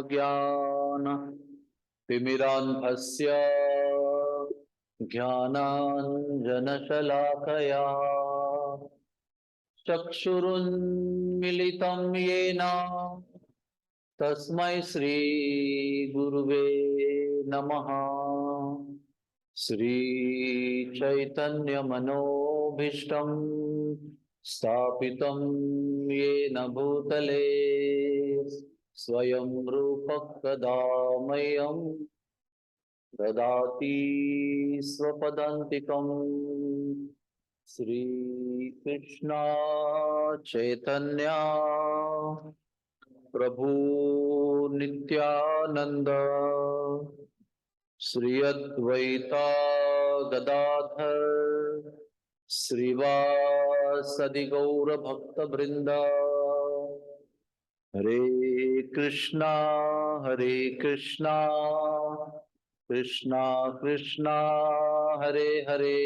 ज्ञान तिमिरान्धस्य ज्ञानाञ्जनशलाकया चक्षुरुन्मिलितं येन तस्मै श्री गुरुवे नमः। श्री चैतन्य मनोभीष्टं स्थापितं येन भूतले स्वयं रूपः कदा मह्यं ददाति स्वपदान्तिकम्। श्री कृष्ण चैतन्य प्रभु नित्यानंद श्री अद्वैता गदाधर श्रीवासदि गौर भक्त वृंद। हरे कृष्णा कृष्णा कृष्णा हरे हरे,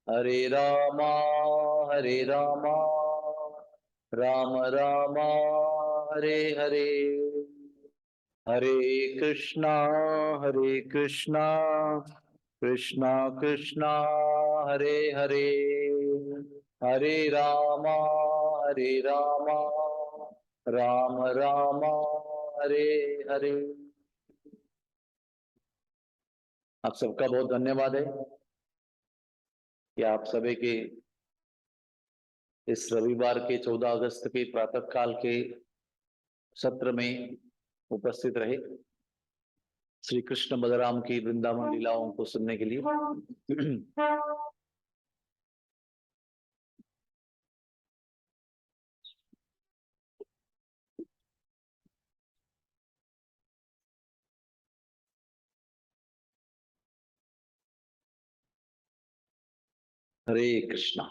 हरे रामा राम राम हरे हरे। हरे कृष्णा कृष्णा कृष्णा हरे हरे, हरे राम राम राम हरे हरे। आप सबका बहुत धन्यवाद है कि आप सभी के इस रविवार के 14 अगस्त के प्रातः काल के सत्र में उपस्थित रहे श्री कृष्ण बलराम की वृंदावन लीलाओं को सुनने के लिए। हरे कृष्णा।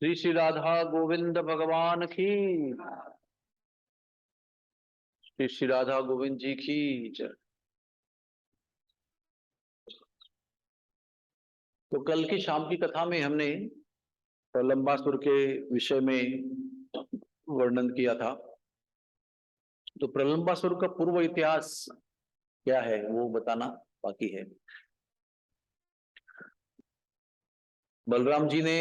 श्री श्री राधा गोविंद भगवान की, श्री श्री राधा गोविंद जी की जय। तो कल की शाम की कथा में हमने प्रलंबासुर के विषय में वर्णन किया था। तो प्रलंबासुर का पूर्व इतिहास क्या है वो बताना बाकी है। बलराम जी ने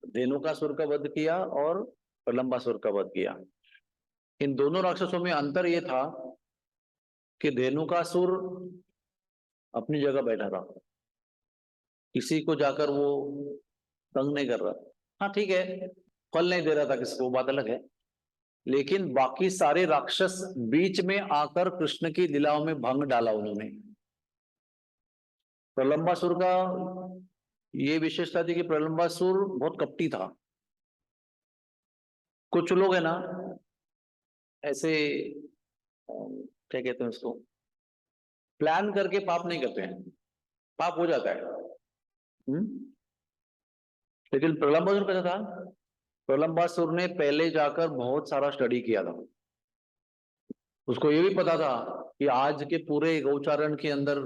धेनुकासुर का वध किया और प्रलंबासुर का वध किया। इन दोनों राक्षसों में अंतर यह था कि धेनुकासुर अपनी जगह बैठा था, किसी को जाकर वो तंग नहीं कर रहा। हाँ ठीक है, फल नहीं दे रहा था किसको, बात अलग है। लेकिन बाकी सारे राक्षस बीच में आकर कृष्ण की लीलाओं में भंग डाला उन्होंने। प्रलंबासुर का ये विशेषता थी कि प्रलंबासुर बहुत कपटी था। कुछ लोग है ना ऐसे क्या कहते हैं उसको, प्लान करके पाप नहीं करते हैं, पाप हो जाता है। लेकिन प्रलंबासुर कैसा था? प्रलंबासुर ने पहले जाकर बहुत सारा स्टडी किया था। उसको ये भी पता था कि आज के पूरे गौचारण के अंदर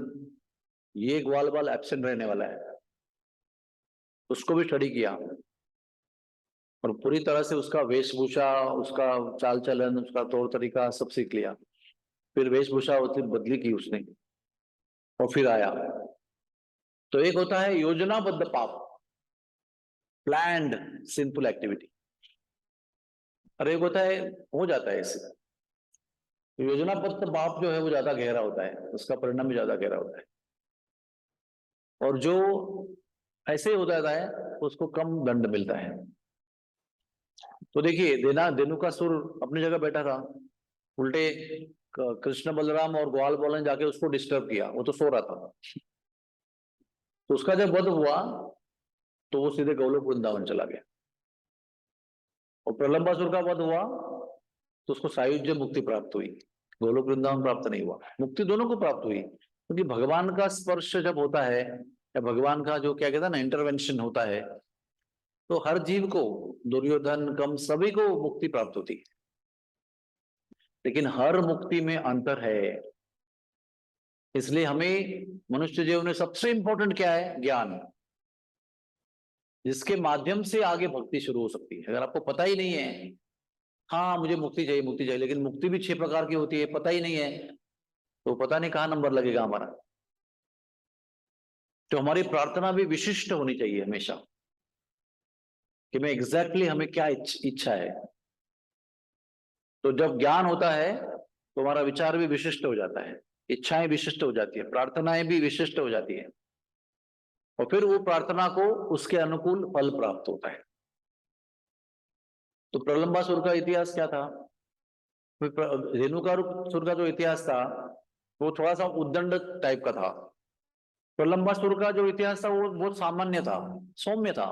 ये ग्वाल बाल एब्सेंट रहने वाला है। उसको भी स्टडी किया और पूरी तरह से उसका वेशभूषा, उसका चाल चलन, उसका तौर तरीका सब सीख लिया। फिर वेशभूषा बदली की उसने और फिर आया। तो एक होता है योजनाबद्ध पाप, प्लान्ड सिंपल एक्टिविटी, और एक होता है हो जाता है इससे। योजनाबद्ध पाप जो है वो ज्यादा गहरा होता है, उसका परिणाम भी ज्यादा गहरा होता है। और जो ऐसे हो जाता है उसको कम दंड मिलता है। तो देखिए धेनुकासुर अपनी जगह बैठा था, उल्टे कृष्ण बलराम और ग्वाल बाल ने जाके उसको डिस्टर्ब किया। वो तो सो रहा था। तो उसका जब वध हुआ तो वो सीधे गोलोक वृंदावन चला गया। और प्रलंबासुर का वध हुआ तो उसको सायुज्य मुक्ति प्राप्त हुई, गोलोक वृंदावन प्राप्त नहीं हुआ। मुक्ति दोनों को प्राप्त हुई, क्योंकि भगवान का स्पर्श जब होता है या भगवान का जो क्या कहता है ना इंटरवेंशन होता है, तो हर जीव को, दुर्योधन कम सभी को मुक्ति प्राप्त होती है। लेकिन हर मुक्ति में अंतर है। इसलिए हमें मनुष्य जीवन में सबसे इंपॉर्टेंट क्या है? ज्ञान। जिसके माध्यम से आगे भक्ति शुरू हो सकती है। अगर आपको पता ही नहीं है, हाँ मुझे मुक्ति चाहिए मुक्ति चाहिए, लेकिन मुक्ति भी 6 प्रकार की होती है, पता ही नहीं है, तो पता नहीं कहाँ नंबर लगेगा हमारा। तो हमारी प्रार्थना भी विशिष्ट होनी चाहिए हमेशा, कि मैं एग्जैक्टली हमें क्या इच्छा है। तो जब ज्ञान होता है तो हमारा विचार भी विशिष्ट हो जाता है, इच्छाएं विशिष्ट हो जाती है, प्रार्थनाएं भी विशिष्ट हो जाती है, और फिर वो प्रार्थना को उसके अनुकूल फल प्राप्त होता है। तो प्रलंबासुर का इतिहास क्या था? रेणुकासुर का जो इतिहास था वो थोड़ा सा उद्दंड टाइप का था। प्रलंबासुर का जो इतिहास था वो बहुत सामान्य था, सौम्य था,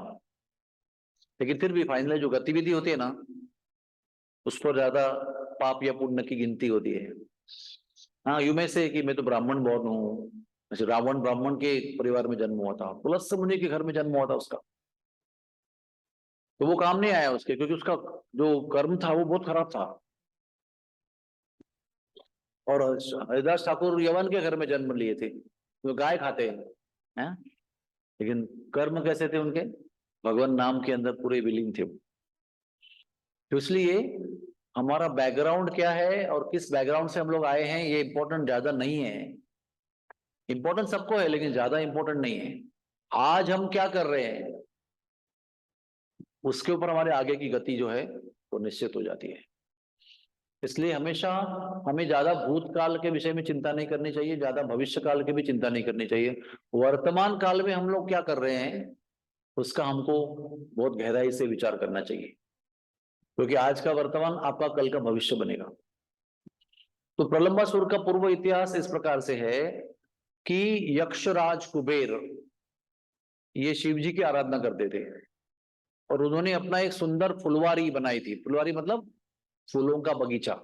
लेकिन फिर भी फाइनली जो गतिविधि होती है ना, उस पर ज्यादा पाप या पुण्य की गिनती होती है। हाँ, यू में से कि मैं तो ब्राह्मण बॉर्न हूँ, जैसे रावण ब्राह्मण के परिवार में जन्म हुआ था, पुलस्त्य मुनि के घर में जन्म हुआ था उसका, तो वो काम नहीं आया उसके, क्योंकि उसका जो कर्म था वो बहुत खराब था। और हरिदास ठाकुर यवन के घर में जन्म लिए थे, जो गाय खाते हैं, लेकिन कर्म कैसे थे उनके? भगवान नाम के अंदर पूरे विलीन थे। तो इसलिए हमारा बैकग्राउंड क्या है और किस बैकग्राउंड से हम लोग आए हैं, ये इंपॉर्टेंट ज्यादा नहीं है। इंपॉर्टेंट सबको है, लेकिन ज्यादा इंपॉर्टेंट नहीं है। आज हम क्या कर रहे हैं उसके ऊपर हमारे आगे की गति जो है वो निश्चित हो जाती है। इसलिए हमेशा हमें ज्यादा भूतकाल के विषय में चिंता नहीं करनी चाहिए, ज्यादा भविष्य काल की भी चिंता नहीं करनी चाहिए। वर्तमान काल में हम लोग क्या कर रहे हैं उसका हमको बहुत गहराई से विचार करना चाहिए, क्योंकि आज का वर्तमान आपका कल का भविष्य बनेगा। तो प्रलंबासुर का पूर्व इतिहास इस प्रकार से है कि यक्षराज कुबेर ये शिव जी की आराधना करते थे, और उन्होंने अपना एक सुंदर फुलवारी बनाई थी। फुलवारी मतलब फूलों का बगीचा,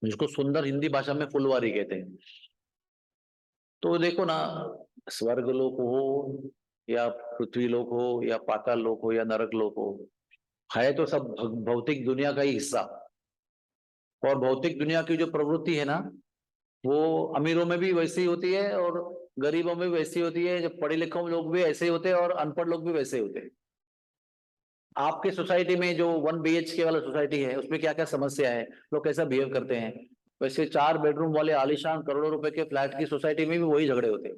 जिसको सुंदर हिंदी भाषा में फुलवारी कहते हैं। तो देखो ना, स्वर्ग लोक हो या पृथ्वी लोक हो या पाताल लोक हो या नरक लोक हो, है तो सब भौतिक दुनिया का ही हिस्सा। और भौतिक दुनिया की जो प्रवृत्ति है ना, वो अमीरों में भी वैसी होती है और गरीबों में भी वैसी होती है। जब पढ़े लिखे लोग भी ऐसे होते हैं और अनपढ़ लोग भी वैसे होते हैं। आपके सोसाइटी में जो 1 BHK वाला सोसाइटी है उसमें क्या क्या समस्या है, लोग कैसा बिहेव करते हैं, वैसे 4 बेडरूम वाले आलीशान करोड़ों रुपए के फ्लैट की सोसाइटी में भी वही झगड़े होते हैं।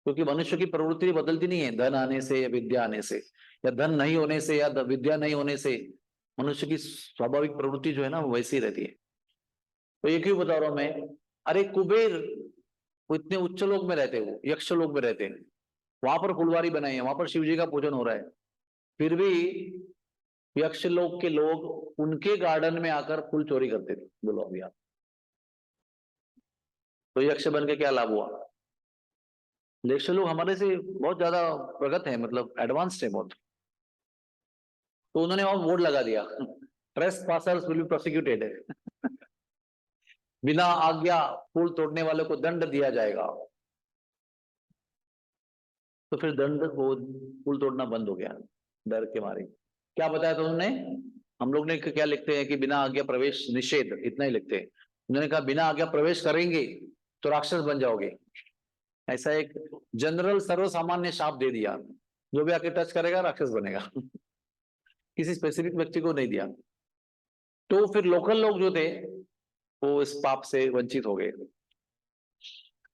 क्योंकि मनुष्य की प्रवृत्ति बदलती नहीं है धन आने से या विद्या आने से, या धन नहीं होने से या विद्या नहीं होने से। मनुष्य की स्वाभाविक प्रवृत्ति जो है ना वो वैसी रहती है। तो ये क्यों बता रहा हूं मैं? अरे कुबेर वो इतने उच्च लोक में रहते हैं, वो यक्ष लोक में रहते हैं, वहां पर फुलवारी बनाई है, वहां पर शिव जी का पूजन हो रहा है, फिर भी यक्ष लोक के लोग उनके गार्डन में आकर फूल चोरी करते थे। बोलो अभी आप, तो यक्ष बन के क्या लाभ हुआ? यक्ष लोग हमारे से बहुत ज्यादा प्रगत है, मतलब एडवांस्ड है बहुत। तो उन्होंने वहां बोर्ड लगा दिया, trace passers will be prosecuted, बिना आज्ञा फूल तोड़ने वाले को दंड दिया जाएगा। तो फिर दंड वो फूल तोड़ना बंद हो गया डर के मारे। क्या बताया था उन्होंने? हम लोग ने क्या लिखते हैं कि बिना आज्ञा प्रवेश निषेध, इतना ही लिखते हैं। उन्होंने कहा बिना आज्ञा प्रवेश करेंगे तो राक्षस बन जाओगे। ऐसा एक जनरल सर्वसामान्य शाप दे दिया, जो भी आके टच करेगा राक्षस बनेगा। किसी स्पेसिफिक व्यक्ति को नहीं दिया। तो फिर लोकल लोग जो थे वो इस पाप से वंचित हो गए।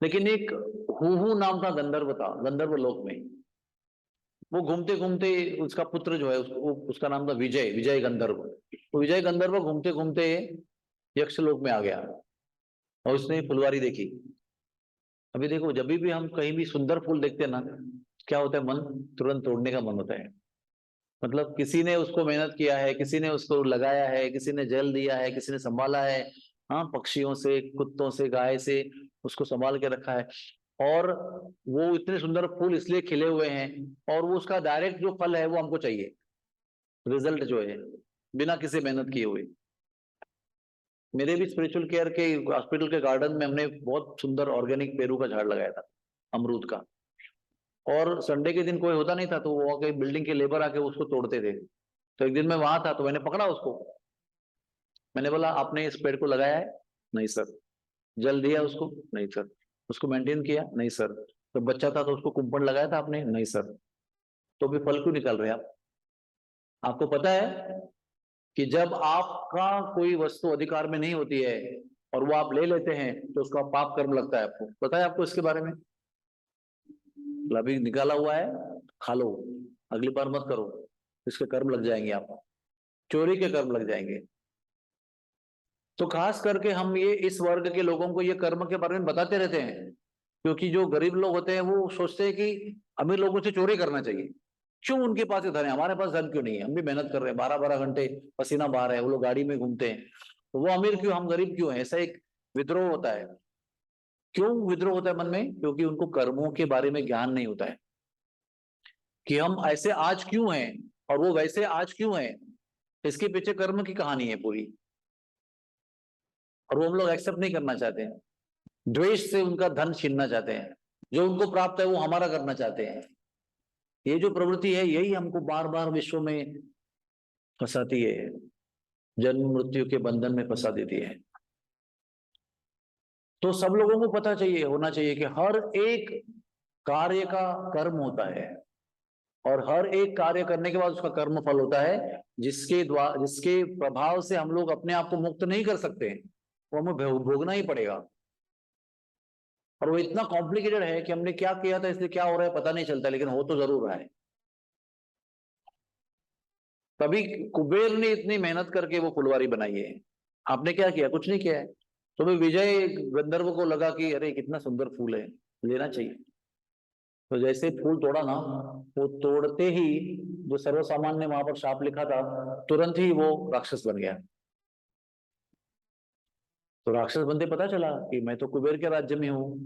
लेकिन एक हुहू नाम का गंधर्व था, गंधर्व लोक में। वो घूमते घूमते, उसका पुत्र जो है उसका नाम था विजय, विजय गंधर्व। तो विजय गंधर्व घूमते घूमते यक्ष लोक में आ गया और उसने फुलवारी देखी। अभी देखो, जब भी हम कहीं भी सुंदर फूल देखते हैं ना, क्या होता है, मन तुरंत तोड़ने का मन होता है। मतलब किसी ने उसको मेहनत किया है, किसी ने उसको लगाया है, किसी ने जल दिया है, किसी ने संभाला है। हाँ, पक्षियों से, कुत्तों से, गाय से उसको संभाल के रखा है। और वो इतने सुंदर फूल इसलिए खिले हुए हैं, और वो उसका डायरेक्ट जो फल है वो हमको चाहिए, रिजल्ट जो है, बिना किसी मेहनत किए हुए। मेरे भी स्पिरिचुअल केयर के हॉस्पिटल के गार्डन में हमने बहुत सुंदर ऑर्गेनिक पेरू का झाड़ लगाया था, अमरूद का। और संडे के दिन कोई होता नहीं था, तो वो आके बिल्डिंग के लेबर आके उसको तोड़ते थे। तो एक दिन मैं वहां था तो मैंने पकड़ा उसको। मैंने बोला आपने इस पेड़ को लगाया है? नहीं सर। जल दिया उसको? नहीं सर। उसको मेंटेन किया? नहीं सर। तो बच्चा था तो उसको कुंपण लगाया था आपने? नहीं सर। तो भी फल क्यों निकाल रहे हैं आप? आपको पता है कि जब आपका कोई वस्तु अधिकार में नहीं होती है और वो आप ले लेते हैं तो उसका पाप कर्म लगता है। आपको पता है आपको इसके बारे में? अभी निकाला हुआ है, खा लो, अगली बार मत करो, इसके कर्म लग जाएंगे, आपको चोरी के कर्म लग जाएंगे। तो खास करके हम ये इस वर्ग के लोगों को ये कर्म के बारे में बताते रहते हैं, क्योंकि जो गरीब लोग होते हैं वो सोचते हैं कि अमीर लोगों से चोरी करना चाहिए। क्यों उनके पास धन है, हमारे पास धन क्यों नहीं है? हम भी मेहनत कर रहे हैं, 12-12 घंटे पसीना बहा रहे हैं, वो लोग गाड़ी में घूमते हैं, तो वो अमीर क्यों, हम गरीब क्यों हैं? ऐसा एक विद्रोह होता है। क्यों विद्रोह होता है मन में? क्योंकि उनको कर्मों के बारे में ज्ञान नहीं होता है कि हम ऐसे आज क्यों हैं और वो वैसे आज क्यों हैं। इसके पीछे कर्म की कहानी है पूरी, और वो हम लोग एक्सेप्ट नहीं करना चाहते हैं। द्वेष से उनका धन छीनना चाहते हैं, जो उनको प्राप्त है वो हमारा करना चाहते हैं। ये जो प्रवृत्ति है यही हमको बार बार विश्व में फंसाती है, जन्म मृत्यु के बंधन में फंसा देती है। तो सब लोगों को पता चाहिए, होना चाहिए कि हर एक कार्य का कर्म होता है, और हर एक कार्य करने के बाद उसका कर्म फल होता है, जिसके प्रभाव से हम लोग अपने आप को मुक्त नहीं कर सकते, वो हमें भोगना ही पड़ेगा। और वो इतना कॉम्प्लिकेटेड है कि हमने क्या किया था इसलिए क्या हो रहा है पता नहीं चलता, लेकिन हो तो जरूर रहा है। तभी कुबेर ने इतनी मेहनत करके वो फुलवारी बनाई है। आपने क्या किया? कुछ नहीं किया है। तो भी विजय गंधर्व को लगा कि अरे कितना सुंदर फूल है, लेना चाहिए। तो जैसे फूल तोड़ा ना, वो तोड़ते ही जो सर्वसामान्य वहां पर शाप लिखा था, तुरंत ही वो राक्षस बन गया। तो राक्षस बनते पता चला कि मैं तो कुबेर के राज्य में हूँ,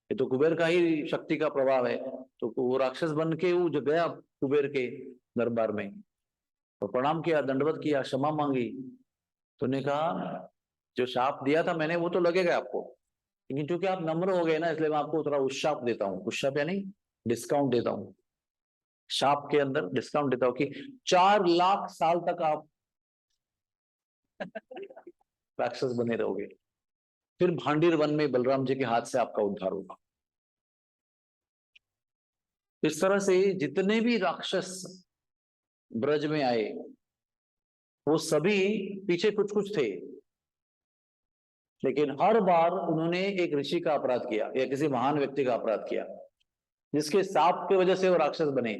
ये तो कुबेर का ही शक्ति का प्रभाव है। तो वो राक्षस बन के वो जो गया कुबेर के दरबार में, तो प्रणाम किया, दंडवत किया, क्षमा मांगी। तो ने कहा जो शाप दिया था मैंने वो तो लगेगा आपको, लेकिन क्योंकि आप नम्र हो गए ना, इसलिए मैं आपको थोड़ा उत्शाप देता हूँ। उत्शाप यानी डिस्काउंट देता हूँ, शाप के अंदर डिस्काउंट देता हूँ कि 4 लाख साल तक आप राक्षस बने रहोगे, फिर भांडीर वन में बलराम जी के हाथ से आपका उद्धार होगा। इस तरह से जितने भी राक्षस ब्रज में आए वो सभी पीछे कुछ कुछ थे, लेकिन हर बार उन्होंने एक ऋषि का अपराध किया या किसी महान व्यक्ति का अपराध किया, जिसके शाप की वजह से वो राक्षस बने।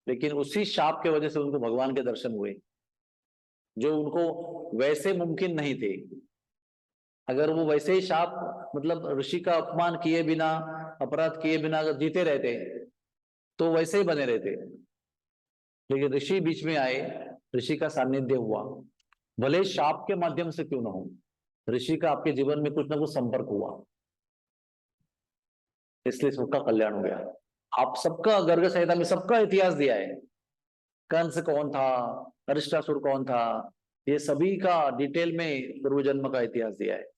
लेकिन उसी शाप की वजह से उनको भगवान के दर्शन हुए, जो उनको वैसे मुमकिन नहीं थे। अगर वो वैसे ही शाप मतलब ऋषि का अपमान किए बिना, अपराध किए बिना अगर जीते रहते तो वैसे ही बने रहते। लेकिन ऋषि बीच में आए, ऋषि का सानिध्य हुआ, भले शाप के माध्यम से क्यों ना हो, ऋषि का आपके जीवन में कुछ ना कुछ संपर्क हुआ, इसलिए सबका कल्याण हो गया। आप सबका गर्ग संहिता में सबका इतिहास दिया है, कंस कौन था, अरिष्टासुर कौन था, ये सभी का डिटेल में पूर्व जन्म का इतिहास दिया है।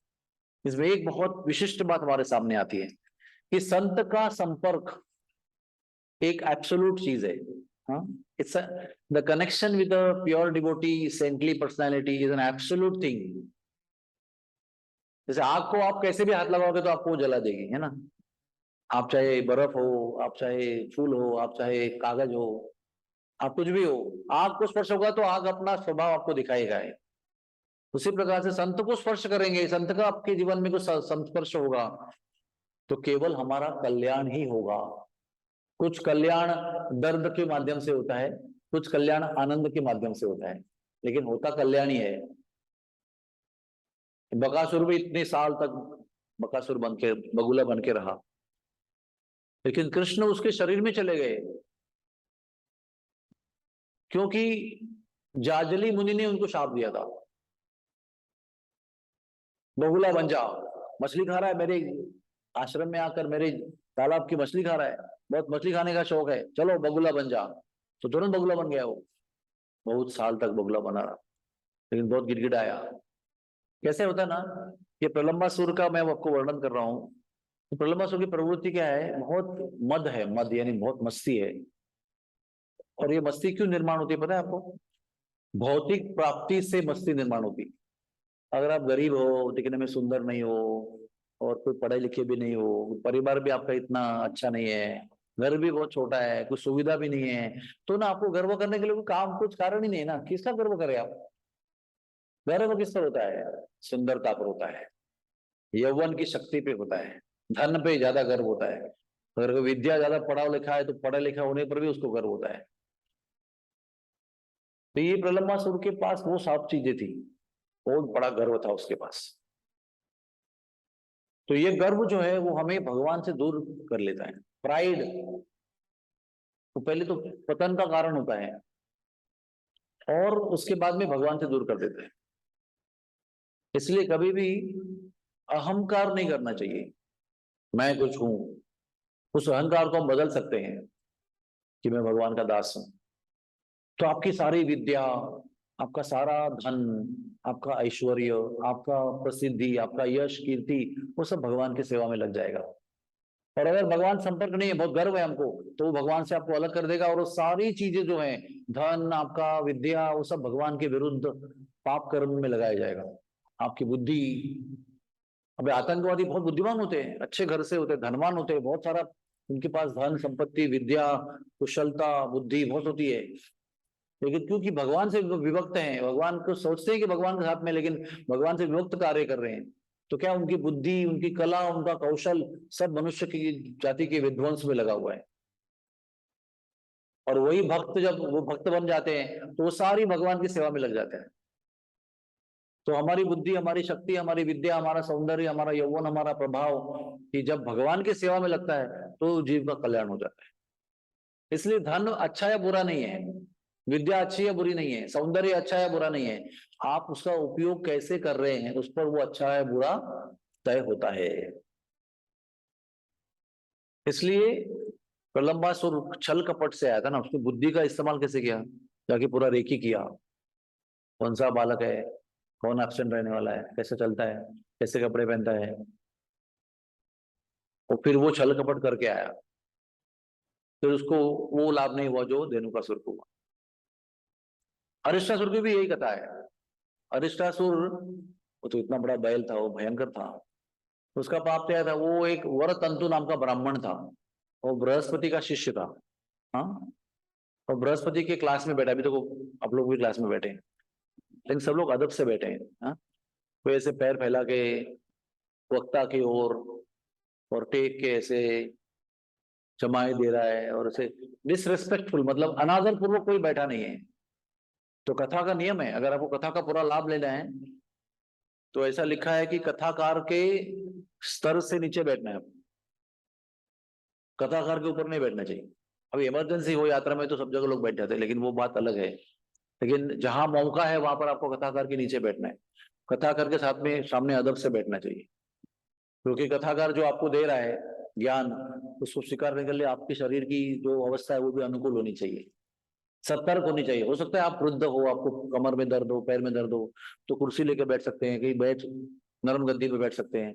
इसमें एक बहुत विशिष्ट बात हमारे सामने आती है कि संत का संपर्क एक एब्सोल्यूट चीज है। It's the connection with the pure devotee saintly personality is an absolute thing. जैसे आग को आप कैसे भी हाथ लगाओगे तो आपको जला देगी, है ना। आप चाहे बर्फ हो, आप चाहे फूल हो, आप चाहे कागज हो, आप कुछ भी हो, आग को स्पर्श होगा तो आग अपना स्वभाव आपको दिखाएगा है। उसी प्रकार से संत को स्पर्श करेंगे, संत का आपके जीवन में कुछ संस्पर्श होगा तो केवल हमारा कल्याण ही होगा। कुछ कल्याण दर्द के माध्यम से होता है, कुछ कल्याण आनंद के माध्यम से होता है, लेकिन होता कल्याण ही है। बकासुर भी इतने साल तक बकासुर बन के, बगुला बन के रहा, लेकिन कृष्ण उसके शरीर में चले गए, क्योंकि जाजली मुनि ने उनको शाप दिया था, बगुला बन जाओ, मछली खा रहा है मेरे आश्रम में आकर, मेरे तालाब की मछली खा रहा है, बहुत मछली खाने का शौक है, चलो बगुला बन जा। तो तुरंत बगुला बन गया वो, बहुत साल तक बगुला बना रहा, लेकिन बहुत गिड़गिड़ाया। कैसे होता है ना, ये प्रलंबासुर का मैं आपको वर्णन कर रहा हूँ। तो प्रलंबासुर की प्रवृत्ति क्या है, बहुत मद है, मद यानी बहुत मस्ती है। और ये मस्ती क्यों निर्माण होती है पता है आपको? भौतिक प्राप्ति से मस्ती निर्माण होती। अगर आप गरीब हो, दिखने में सुंदर नहीं हो, और कोई पढ़े लिखे भी नहीं हो, परिवार भी आपका इतना अच्छा नहीं है, घर भी बहुत छोटा है, कुछ सुविधा भी नहीं है, तो ना आपको गर्व करने के लिए कोई काम, कुछ कारण ही नहीं है ना, किसका गर्व करे आप? गर्व किस पर होता है? सुंदरता पर होता है, यौवन की शक्ति पे होता है, धन पे ज्यादा गर्व होता है। अगर कोई विद्या ज्यादा पढ़ा लिखा है तो पढ़ा लिखा होने पर भी उसको गर्व होता है। तो ये प्रलंबासुर के पास वो सब चीजें थी, बहुत बड़ा गर्व था उसके पास। तो ये गर्व जो है वो हमें भगवान से दूर कर लेता है। प्राइड तो पहले तो पतन का कारण होता है और उसके बाद में भगवान से दूर कर देता है। इसलिए कभी भी अहंकार नहीं करना चाहिए, मैं कुछ हूं। उस अहंकार को हम बदल सकते हैं कि मैं भगवान का दास हूं। तो आपकी सारी विद्या, आपका सारा धन, आपका ऐश्वर्य, आपका प्रसिद्धि, आपका यश, कीर्ति, वो सब भगवान की सेवा में लग जाएगा। और अगर भगवान संपर्क नहीं है, बहुत गर्व है हमको, तो वो भगवान से आपको अलग कर देगा और वो सारी चीजें जो है, धन, आपका विद्या, वो सब भगवान के विरुद्ध पाप कर्म में लगाया जाएगा। आपकी बुद्धि, अबे आतंकवादी बहुत बुद्धिमान होते हैं, अच्छे घर से होते हैं, धनवान होते हैं, बहुत सारा उनके पास धन संपत्ति विद्या कुशलता बुद्धि बहुत होती है, लेकिन क्योंकि भगवान से विभक्त हैं, भगवान को सोचते हैं कि भगवान के साथ में, लेकिन भगवान से विभक्त कार्य कर रहे हैं, तो क्या उनकी बुद्धि, उनकी कला, उनका कौशल सब मनुष्य की जाति के विध्वंस में लगा हुआ है। और वही भक्त, जब वो भक्त बन जाते हैं तो वो सारी भगवान की सेवा में लग जाते हैं। तो हमारी बुद्धि, हमारी शक्ति, हमारी विद्या, हमारा सौंदर्य, हमारा यौवन, हमारा प्रभाव, कि जब भगवान की सेवा में लगता है तो जीव का कल्याण हो जाता है। इसलिए धन अच्छा या बुरा नहीं है, विद्या अच्छी या बुरी नहीं है, सौंदर्य अच्छा या बुरा नहीं है, आप उसका उपयोग कैसे कर रहे हैं उस पर वो अच्छा है बुरा तय होता है। इसलिए प्रलंबासुर छल कपट से आया था ना, उसकी बुद्धि का इस्तेमाल कैसे किया, जाके पूरा रेकी किया, कौन सा बालक है, कौन एब्सेंट रहने वाला है, कैसे चलता है, कैसे कपड़े पहनता है, और फिर वो छल कपट करके आया। फिर उसको वो लाभ नहीं हुआ जो धेनुकासुर को हुआ। अरिष्टासुर की भी यही कथा है। अरिष्टासुर, वो तो इतना बड़ा बैल था, वो भयंकर था। उसका पाप क्या था, वो एक वरतंतु नाम का ब्राह्मण था, वो बृहस्पति का शिष्य था। हाँ, और बृहस्पति के क्लास में बैठा, अभी तो आप लोग भी क्लास में बैठे हैं, लेकिन सब लोग अदब से बैठे हैं। हाँ, तो ऐसे पैर फैला के वक्ता की ओर और टेक के ऐसे जमाए दे रहा है, और ऐसे डिसरिस्पेक्टफुल, मतलब अनादर पूर्वक कोई बैठा नहीं है। तो कथा का नियम है, अगर आपको कथा का पूरा लाभ लेना है तो ऐसा लिखा है कि कथाकार के स्तर से नीचे बैठना है, कथाकार के ऊपर नहीं बैठना चाहिए। अभी इमरजेंसी हो यात्रा में तो सब जगह लोग बैठ जाते हैं, लेकिन वो बात अलग है। लेकिन जहां मौका है वहां पर आपको कथाकार के नीचे बैठना है, कथाकार के साथ में सामने अदब से बैठना चाहिए, क्योंकि कथाकार जो आपको दे रहा है ज्ञान, उसको स्वीकार करने के लिए आपके शरीर की जो अवस्था है वो भी अनुकूल होनी चाहिए, सतर्क होनी चाहिए। हो सकता है आप वृद्ध हो, आपको कमर में दर्द हो, पैर में दर्द हो, तो कुर्सी लेके बैठ सकते हैं, कहीं बैठ नरम गद्दी पे बैठ सकते हैं,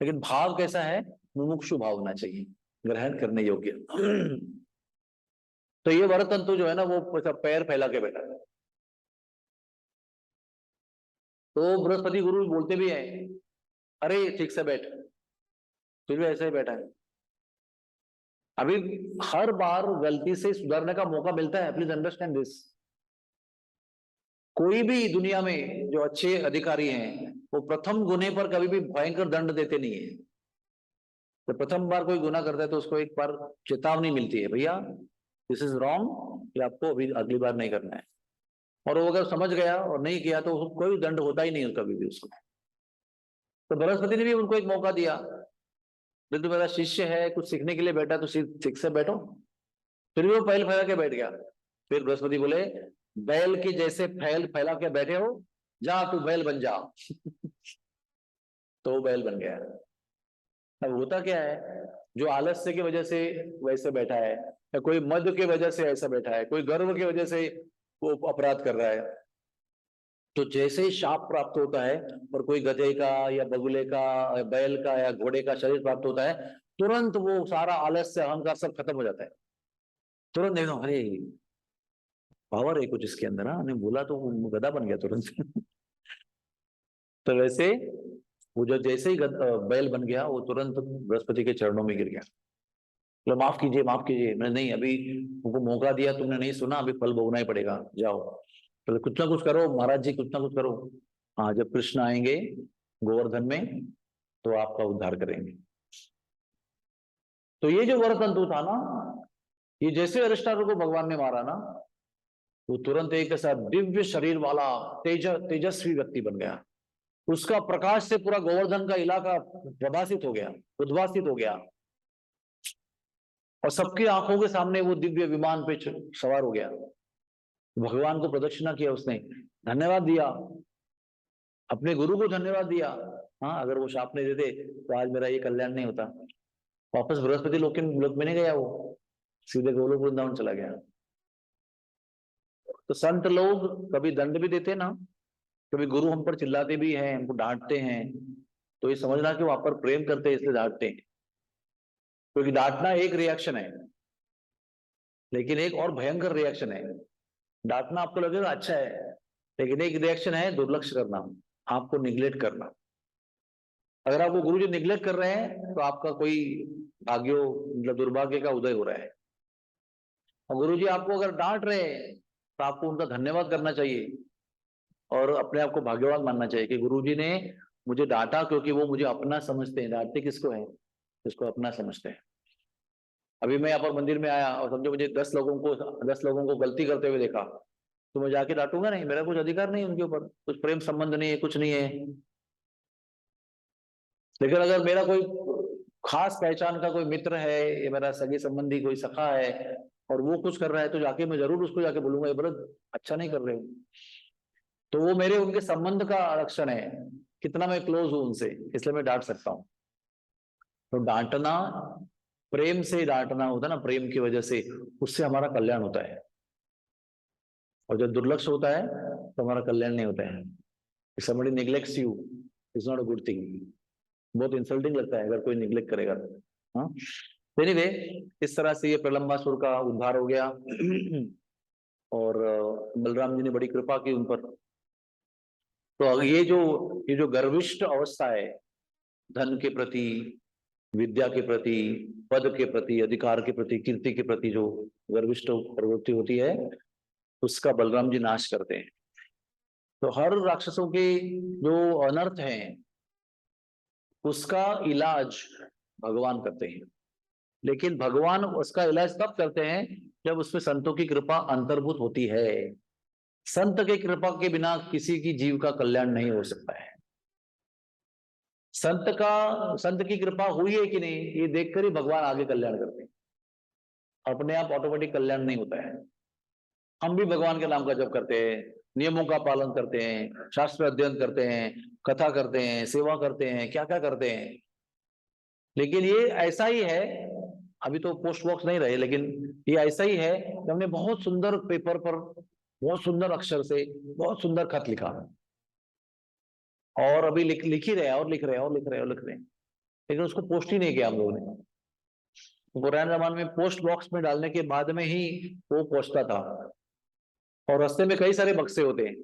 लेकिन भाव कैसा है, मुमुक्षु भाव होना चाहिए, ग्रहण करने योग्य। तो ये वरतंतु जो है ना, वो पैर फैला के बैठा है। तो बृहस्पति गुरु बोलते भी हैं, अरे ठीक से बैठ, फिर भी ऐसे ही बैठा है। अभी हर बार गलती से सुधारने का मौका मिलता है, प्लीज अंडरस्टैंड दिस। कोई भी दुनिया में जो अच्छे अधिकारी हैं, वो प्रथम गुने पर कभी भी भयंकर दंड देते नहीं है। तो प्रथम बार कोई गुनाह करता है तो उसको एक बार चेतावनी मिलती है, भैया दिस इज रॉन्ग, ये आपको अभी अगली बार नहीं करना है। और वो अगर समझ गया और नहीं किया तो कोई दंड होता ही नहीं कभी भी उसको। तो बृहस्पति ने भी उनको एक मौका दिया, तो मेरा शिष्य है, कुछ सीखने के लिए बैठा, तो ठीक से बैठो। फिर भी वो पैर फैला के बैठ गया। फिर बृहस्पति बोले, बैल के जैसे फैल फैला के बैठे हो, जा तू बैल बन जा। तो वो बैल बन गया। अब होता क्या है, जो आलस्य की वजह से वैसे बैठा है, या कोई मद की वजह से ऐसा बैठा है, कोई गर्व की वजह से वो अपराध कर रहा है, तो जैसे ही शाप प्राप्त होता है और कोई गधे का या बगुले का या बैल का या घोड़े का शरीर प्राप्त होता है, तुरंत वो सारा आलस्य अहंकार सब खत्म हो जाता है। तुरंत देखो, अरे पावर है कुछ इसके अंदर, हाँ, बोला तो वो गधा बन गया तुरंत। तो वैसे वो जो जैसे ही बैल बन गया, वो तुरंत बृहस्पति के चरणों में गिर गया। बोले माफ कीजिए माफ कीजिए। मैंने नहीं, अभी तुमको मौका दिया, तुमने नहीं सुना, अभी फल भोगना ही पड़ेगा, जाओ। तो कुछ ना कुछ करो महाराज जी, कुछ ना कुछ करो। हाँ, जब कृष्ण आएंगे गोवर्धन में तो आपका उद्धार करेंगे। तो ये जो वरतंतु था ना, ये जैसे अरिस्टाटल को भगवान ने मारा ना, वो तुरंत एक ऐसा दिव्य शरीर वाला तेजस्वी व्यक्ति बन गया। उसका प्रकाश से पूरा गोवर्धन का इलाका प्रभासित हो गया, उद्भासित हो गया, और सबकी आंखों के सामने वो दिव्य विमान पे सवार हो गया। भगवान को प्रदक्षिणा किया उसने, धन्यवाद दिया, अपने गुरु को धन्यवाद दिया। हाँ, अगर वो शाप नहीं देते तो आज मेरा ये कल्याण नहीं होता। वापस बृहस्पति लोक में नहीं गया, वो सीधे गोलोक वृंदावन चला गया। तो संत लोग कभी दंड भी देते ना, कभी गुरु हम पर चिल्लाते भी हैं, हमको डांटते हैं, तो ये समझना कि वहां पर प्रेम करते हैं इसलिए डांटते हैं। क्योंकि डांटना एक रिएक्शन है, लेकिन एक और भयंकर रिएक्शन है। डांटना आपको लगेगा अच्छा है, लेकिन एक रिएक्शन है दुर्लक्ष्य करना, आपको निग्लेक्ट करना। अगर आपको गुरुजी निग्लेक्ट कर रहे हैं तो आपका कोई भाग्यो मतलब दुर्भाग्य का उदय हो रहा है। और गुरुजी आपको अगर डांट रहे हैं तो आपको उनका धन्यवाद करना चाहिए और अपने आप को भाग्यवान मानना चाहिए कि गुरुजी ने मुझे डांटा, क्योंकि वो मुझे अपना समझते हैं। डांटते किसको है? जिसको अपना समझते हैं। अभी मैं यहाँ पर मंदिर में आया और समझो मुझे 10 लोगों को गलती करते हुए देखा, तो मैं जाके डांटूंगा नहीं? मेरा कुछ अधिकार नहीं उनके ऊपर, कुछ प्रेम संबंध नहीं है, कुछ नहीं है। लेकिन अगर मेरा कोई खास पहचान का कोई मित्र है या मेरा सगे संबंधी कोई सखा है और वो कुछ कर रहा है, तो जाके मैं जरूर उसको जाके बोलूंगा ये बड़ा अच्छा नहीं कर रहे हो। तो वो मेरे उनके संबंध का लक्षण है, कितना मैं क्लोज हूं उनसे, इसलिए मैं डांट सकता हूं। तो डांटना प्रेम से डांटना होता है ना, प्रेम की वजह से, उससे हमारा कल्याण होता है। और जब दुर्लक्ष्य होता है तो हमारा कल्याण नहीं होता है। somebody neglects you is not a good thing। बहुत इंसल्टिंग लगता है अगर कोई निग्लेक्ट करेगा तो। हाँ, एनीवे, इस तरह से ये प्रलंबासुर का उद्धार हो गया और बलराम जी ने बड़ी कृपा की उन पर। तो ये जो गर्विष्ठ अवस्था है, धन के प्रति, विद्या के प्रति, पद के प्रति, अधिकार के प्रति, कीर्ति के प्रति जो गर्विष्ठ प्रवृत्ति होती है, उसका बलराम जी नाश करते हैं। तो हर राक्षसों के जो अनर्थ हैं उसका इलाज भगवान करते हैं, लेकिन भगवान उसका इलाज तब करते हैं जब उसमें संतों की कृपा अंतर्भूत होती है। संत की कृपा के बिना किसी की जीव का कल्याण नहीं हो सकता है। संत की कृपा हुई है कि नहीं, ये देखकर ही भगवान आगे कल्याण करते हैं। अपने आप ऑटोमेटिक कल्याण नहीं होता है। हम भी भगवान के नाम का जप करते हैं, नियमों का पालन करते हैं, शास्त्र अध्ययन करते हैं, कथा करते हैं, सेवा करते हैं, क्या क्या करते हैं, लेकिन ये ऐसा ही है। अभी तो पोस्ट बॉक्स नहीं रहे, लेकिन ये ऐसा ही है कि हमने बहुत सुंदर पेपर पर बहुत सुंदर अक्षर से बहुत सुंदर खत लिखा, और अभी लिख ही रहे हैं और लिख रहे हैं और लिख रहे हैं और लिख रहे हैं, लेकिन उसको पोस्ट ही नहीं किया हम लोगों ने। पुराने जमाने में पोस्ट बॉक्स में डालने के बाद में ही वो पहुंचता था, और रास्ते में कई सारे बक्से होते हैं,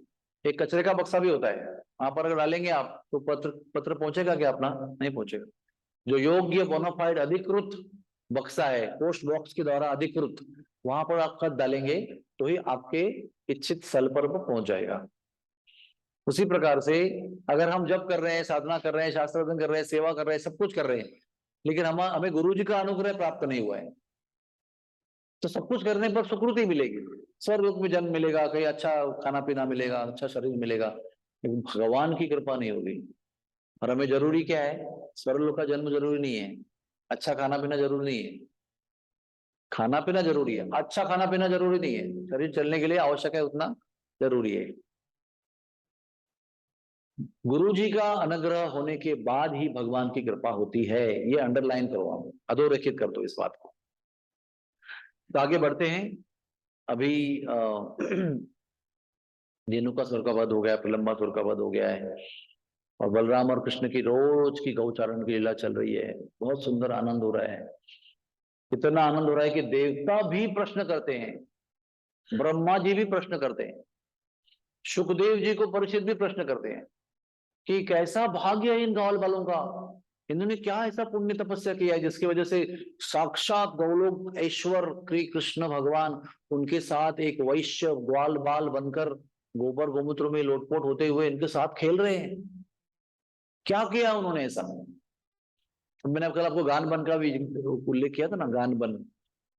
एक कचरे का बक्सा भी होता है, वहां पर अगर डालेंगे आप तो पत्र पहुंचेगा क्या अपना? नहीं पहुंचेगा। जो योग्य बोनाफाइड अधिकृत बक्सा है, पोस्ट बॉक्स के द्वारा अधिकृत, वहां पर आप खत डालेंगे तो ही आपके इच्छित स्थल पर पहुंच जाएगा। उसी प्रकार से अगर हम जप कर रहे हैं, साधना कर रहे हैं, शास्त्र अध्ययन कर रहे हैं, सेवा कर रहे हैं, सब कुछ कर रहे हैं, लेकिन हमें गुरु जी का अनुग्रह प्राप्त नहीं हुआ है, तो सब कुछ करने पर सुकृति मिलेगी, स्वर्ग में जन्म मिलेगा, कहीं अच्छा खाना पीना मिलेगा, अच्छा शरीर मिलेगा, लेकिन भगवान की कृपा नहीं होगी। और हमें जरूरी क्या है? स्वर्ग का जन्म जरूरी नहीं है, अच्छा खाना पीना जरूरी नहीं है। खाना पीना जरूरी है, अच्छा खाना पीना जरूरी नहीं है, शरीर चलने के लिए आवश्यक है उतना जरूरी है। गुरु जी का अनुग्रह होने के बाद ही भगवान की कृपा होती है, ये अंडरलाइन करो आप, अधोरेखित कर दो इस बात को। तो आगे बढ़ते हैं। अभी रेणुका सुर का वध हो गया, प्रलंबासुर का वध हो गया है, और बलराम और कृष्ण की रोज की गौचारण की लीला चल रही है। बहुत सुंदर आनंद हो रहा है, इतना आनंद हो रहा है कि देवता भी प्रश्न करते हैं, ब्रह्मा जी भी प्रश्न करते हैं, सुखदेव जी को परीक्षित भी प्रश्न करते हैं कि कैसा भाग्य है इन गांव वालों का इन्होंने क्या ऐसा पुण्य तपस्या किया है जिसकी वजह से साक्षात गौलोक ऐश्वर कृष्ण भगवान उनके साथ एक वैश्य ग्वाल बाल बनकर गोबर गोमूत्र में लोटपोट होते हुए इनके साथ खेल रहे हैं। क्या किया उन्होंने ऐसा? मैंने कल आपको गान बन का भी उल्लेख किया था ना, गान बन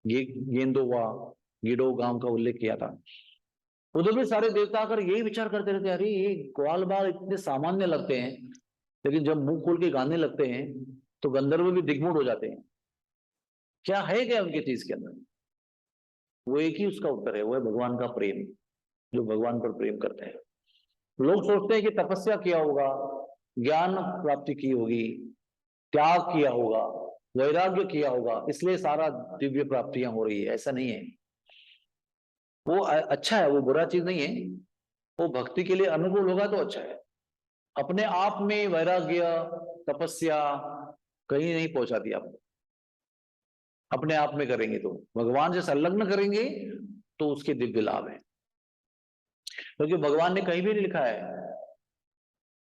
गेंदोवा गिडो गांव का उल्लेख किया था। उधर भी सारे देवता आकर यही विचार करते रहते, अरे ये ग्वाल बाल इतने सामान्य लगते हैं, लेकिन जब मुंह खोल के गाने लगते हैं तो गंधर्व भी दिग्मूढ़ हो जाते हैं। क्या है क्या उनकी चीज के अंदर? वो एक ही उसका उत्तर है, वो है भगवान का प्रेम, जो भगवान पर प्रेम करते हैं। लोग सोचते हैं कि तपस्या किया होगा, ज्ञान प्राप्ति की होगी, त्याग किया होगा, वैराग्य किया होगा, इसलिए सारा दिव्य प्राप्तियां हो रही है। ऐसा नहीं है। वो अच्छा है, वो बुरा चीज नहीं है, वो भक्ति के लिए अनुकूल होगा तो अच्छा है। अपने आप में वैराग्य तपस्या कहीं नहीं पहुंचाती आपको। अपने आप में करेंगे तो, भगवान से संलग्न करेंगे तो उसके दिव्य लाभ है। क्योंकि भगवान ने कहीं भी नहीं लिखा है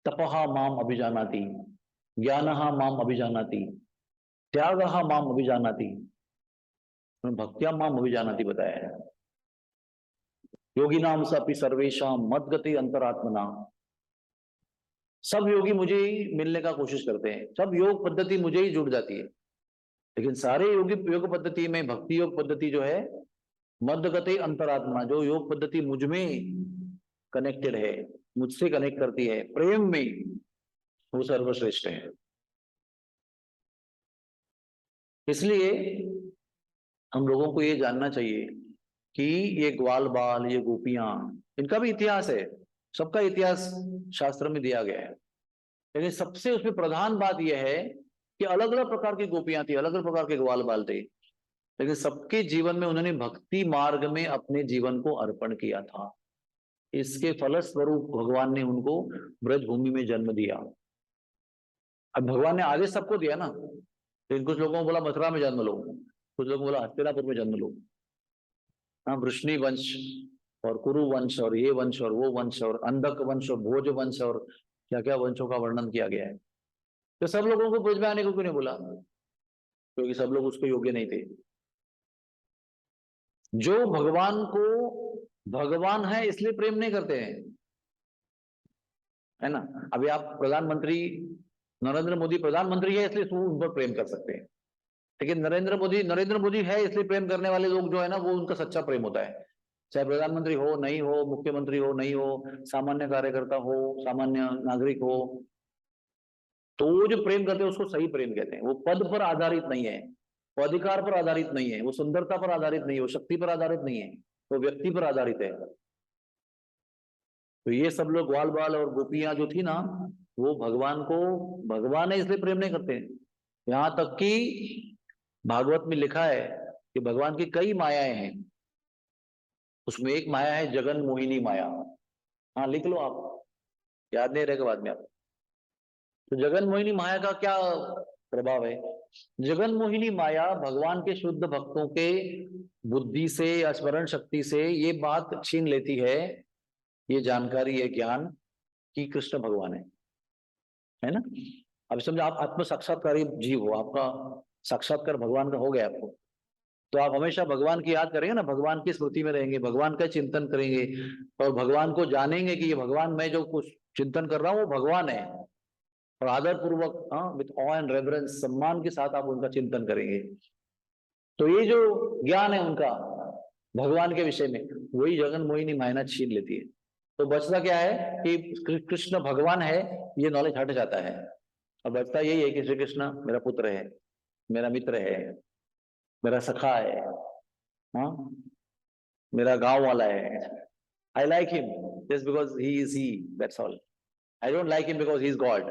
तपहा माम अभिजानाति, ज्ञानहा माम अभिजानाति, त्यागहा माम अभिजानाति, भक्त्या माम अभिजानाति बताया है। योगी नाम सपि सर्वेशाम मद्गति अंतरात्मना। सब योगी मुझे ही मिलने का कोशिश करते हैं, सब योग पद्धति मुझे ही जुड़ जाती है, लेकिन सारे योगी योग पद्धति में भक्ति योग पद्धति जो है मद्गति अंतरात्मा, जो योग पद्धति मुझ में कनेक्टेड है, मुझसे कनेक्ट करती है प्रेम में, वो सर्वश्रेष्ठ है। इसलिए हम लोगों को ये जानना चाहिए कि ये ग्वाल बाल, ये गोपियां, इनका भी इतिहास है, सबका इतिहास शास्त्र में दिया गया है। लेकिन सबसे उसमें प्रधान बात यह है कि अलग अलग प्रकार की गोपियां थी, अलग अलग प्रकार के ग्वाल बाल थे, लेकिन सबके जीवन में उन्होंने भक्ति मार्ग में अपने जीवन को अर्पण किया था। इसके फलस्वरूप भगवान ने उनको ब्रजभूमि में जन्म दिया। अब भगवान ने आदेश सबको दिया ना, लेकिन कुछ लोगों को बोला मथुरा में जन्म लो, कुछ लोगों को बोला हस्तिनापुर में जन्म लो। हाँ, वृष्णि वंश और कुरु वंश और ये वंश और वो वंश और अंधक वंश और भोज वंश और क्या क्या वंशों का वर्णन किया गया है। तो सब लोगों को ब्रज में आने को क्यों नहीं बोला? क्योंकि सब लोग उसको योग्य नहीं थे। जो भगवान को भगवान है इसलिए प्रेम नहीं करते हैं, है ना। अभी आप प्रधानमंत्री नरेंद्र मोदी प्रधानमंत्री है इसलिए उन पर प्रेम कर सकते हैं, लेकिन नरेंद्र मोदी है इसलिए प्रेम करने वाले लोग जो है ना, वो उनका सच्चा प्रेम होता है। चाहे प्रधानमंत्री हो नहीं हो, मुख्यमंत्री हो नहीं हो, सामान्य कार्यकर्ता हो, सामान्य नागरिक हो, तो वो जो प्रेम करते हैं उसको सही प्रेम कहते हैं। वो पद पर आधारित नहीं है, वो अधिकार पर आधारित नहीं है, वो सुंदरता पर आधारित नहीं है, वो शक्ति पर आधारित नहीं है, वो व्यक्ति पर आधारित है। तो ये सब लोग ग्वाल बाल और गोपियां जो थी ना, वो भगवान को भगवान है इसलिए प्रेम नहीं करते। यहां तक कि भागवत में लिखा है कि भगवान की कई मायाएं हैं, उसमें एक माया है जगन मोहिनी माया। हाँ, लिख लो आप, याद नहीं रहेगा बाद में आप। तो जगन मोहिनी माया का क्या प्रभाव है? जगन मोहिनी माया भगवान के शुद्ध भक्तों के बुद्धि से या स्मरण शक्ति से ये बात छीन लेती है, ये जानकारी, ये ज्ञान कि कृष्ण भगवान है ना। अब समझो आप आत्म साक्षात्कारी जीव हो, आपका साक्षात्कार भगवान का हो गया आपको, तो आप हमेशा भगवान की याद करेंगे ना, भगवान की स्मृति में रहेंगे, भगवान का चिंतन करेंगे और भगवान को जानेंगे कि ये भगवान, मैं जो कुछ चिंतन कर रहा हूँ वो भगवान है। और आदर पूर्वक, विथ ऑ एंड रेवरेंस, सम्मान के साथ आप उनका चिंतन करेंगे। तो ये जो ज्ञान है उनका भगवान के विषय में, वही जगन मोहिनी माया छीन लेती है। तो बचता क्या है कि कृष्ण भगवान है, ये नॉलेज हट जाता है, और बचता यही है कि श्री कृष्ण मेरा पुत्र है, मेरा मित्र है, मेरा सखा है, हाँ, मेरा गांव वाला है। I like him just because he is he, that's all. I don't like him because he is God.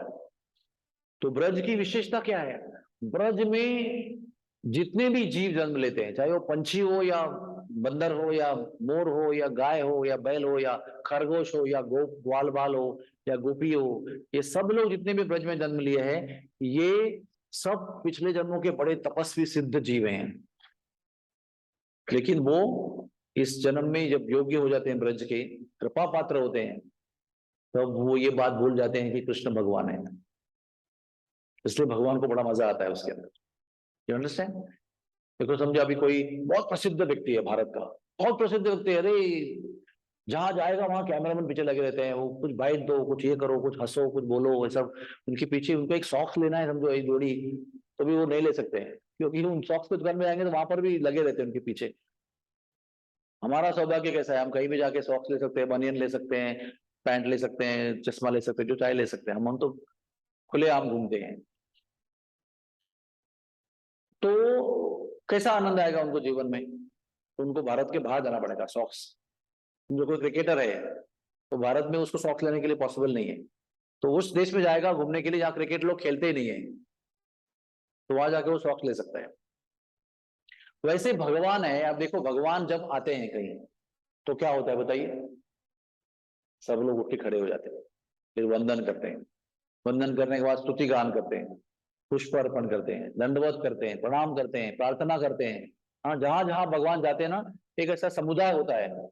तो ब्रज की विशेषता क्या है? ब्रज में जितने भी जीव जन्म लेते हैं, चाहे वो पंछी हो या बंदर हो या मोर हो या गाय हो या बैल हो या खरगोश हो या ग्वाल बाल हो या गोपी हो, ये सब लोग जितने भी ब्रज में जन्म लिए हैं, ये सब पिछले जन्मों के बड़े तपस्वी सिद्ध जीव हैं। लेकिन वो इस जन्म में जब योग्य हो जाते हैं, ब्रज के कृपा पात्र होते हैं, तब वो ये बात भूल जाते हैं कि कृष्ण भगवान है। इसलिए भगवान को बड़ा मजा आता है उसके अंदर। You understand? देखो समझो अभी कोई बहुत प्रसिद्ध व्यक्ति है भारत का, बहुत प्रसिद्ध व्यक्ति है, अरे जहां जाएगा वहां कैमरामैन पीछे लगे रहते हैं, वो कुछ बाइट दो, कुछ ये करो, कुछ हंसो, कुछ बोलो, वो सब उनके पीछे। उनको एक सॉक्स लेना है समझो, एक जोड़ी, तो भी वो नहीं ले सकते हैं, क्योंकि उन सॉक्स की दुकान में जाएंगे तो वहां पर भी लगे रहते हैं उनके पीछे। हमारा सौभाग्य कैसा है, हम कहीं भी जाके सॉक्स ले सकते हैं, बनियन ले सकते हैं, पैंट ले सकते हैं, चश्मा ले सकते हैं, जो चाहे ले सकते हैं, हम तो खुले आम घूमते हैं। तो कैसा आनंद आएगा उनको जीवन में? तो उनको भारत के बाहर जाना पड़ेगा। सॉक्स, जो कोई क्रिकेटर है तो भारत में उसको सॉक्स लेने के लिए पॉसिबल नहीं है, तो उस देश में जाएगा घूमने के लिए जहाँ क्रिकेट लोग खेलते ही नहीं है, तो वहां जाके वो सॉक्स ले सकता है। वैसे भगवान है, अब देखो भगवान जब आते हैं कहीं तो क्या होता है बताइए? सब लोग उठ के खड़े हो जाते हैं, फिर वंदन करते हैं, वंदन करने के बाद स्तुति गान करते हैं, पुष्प अर्पण करते हैं, दंडवत करते हैं, प्रणाम करते हैं, प्रार्थना करते हैं। हाँ, जहां जहां भगवान जाते हैं ना, एक ऐसा समुदाय होता है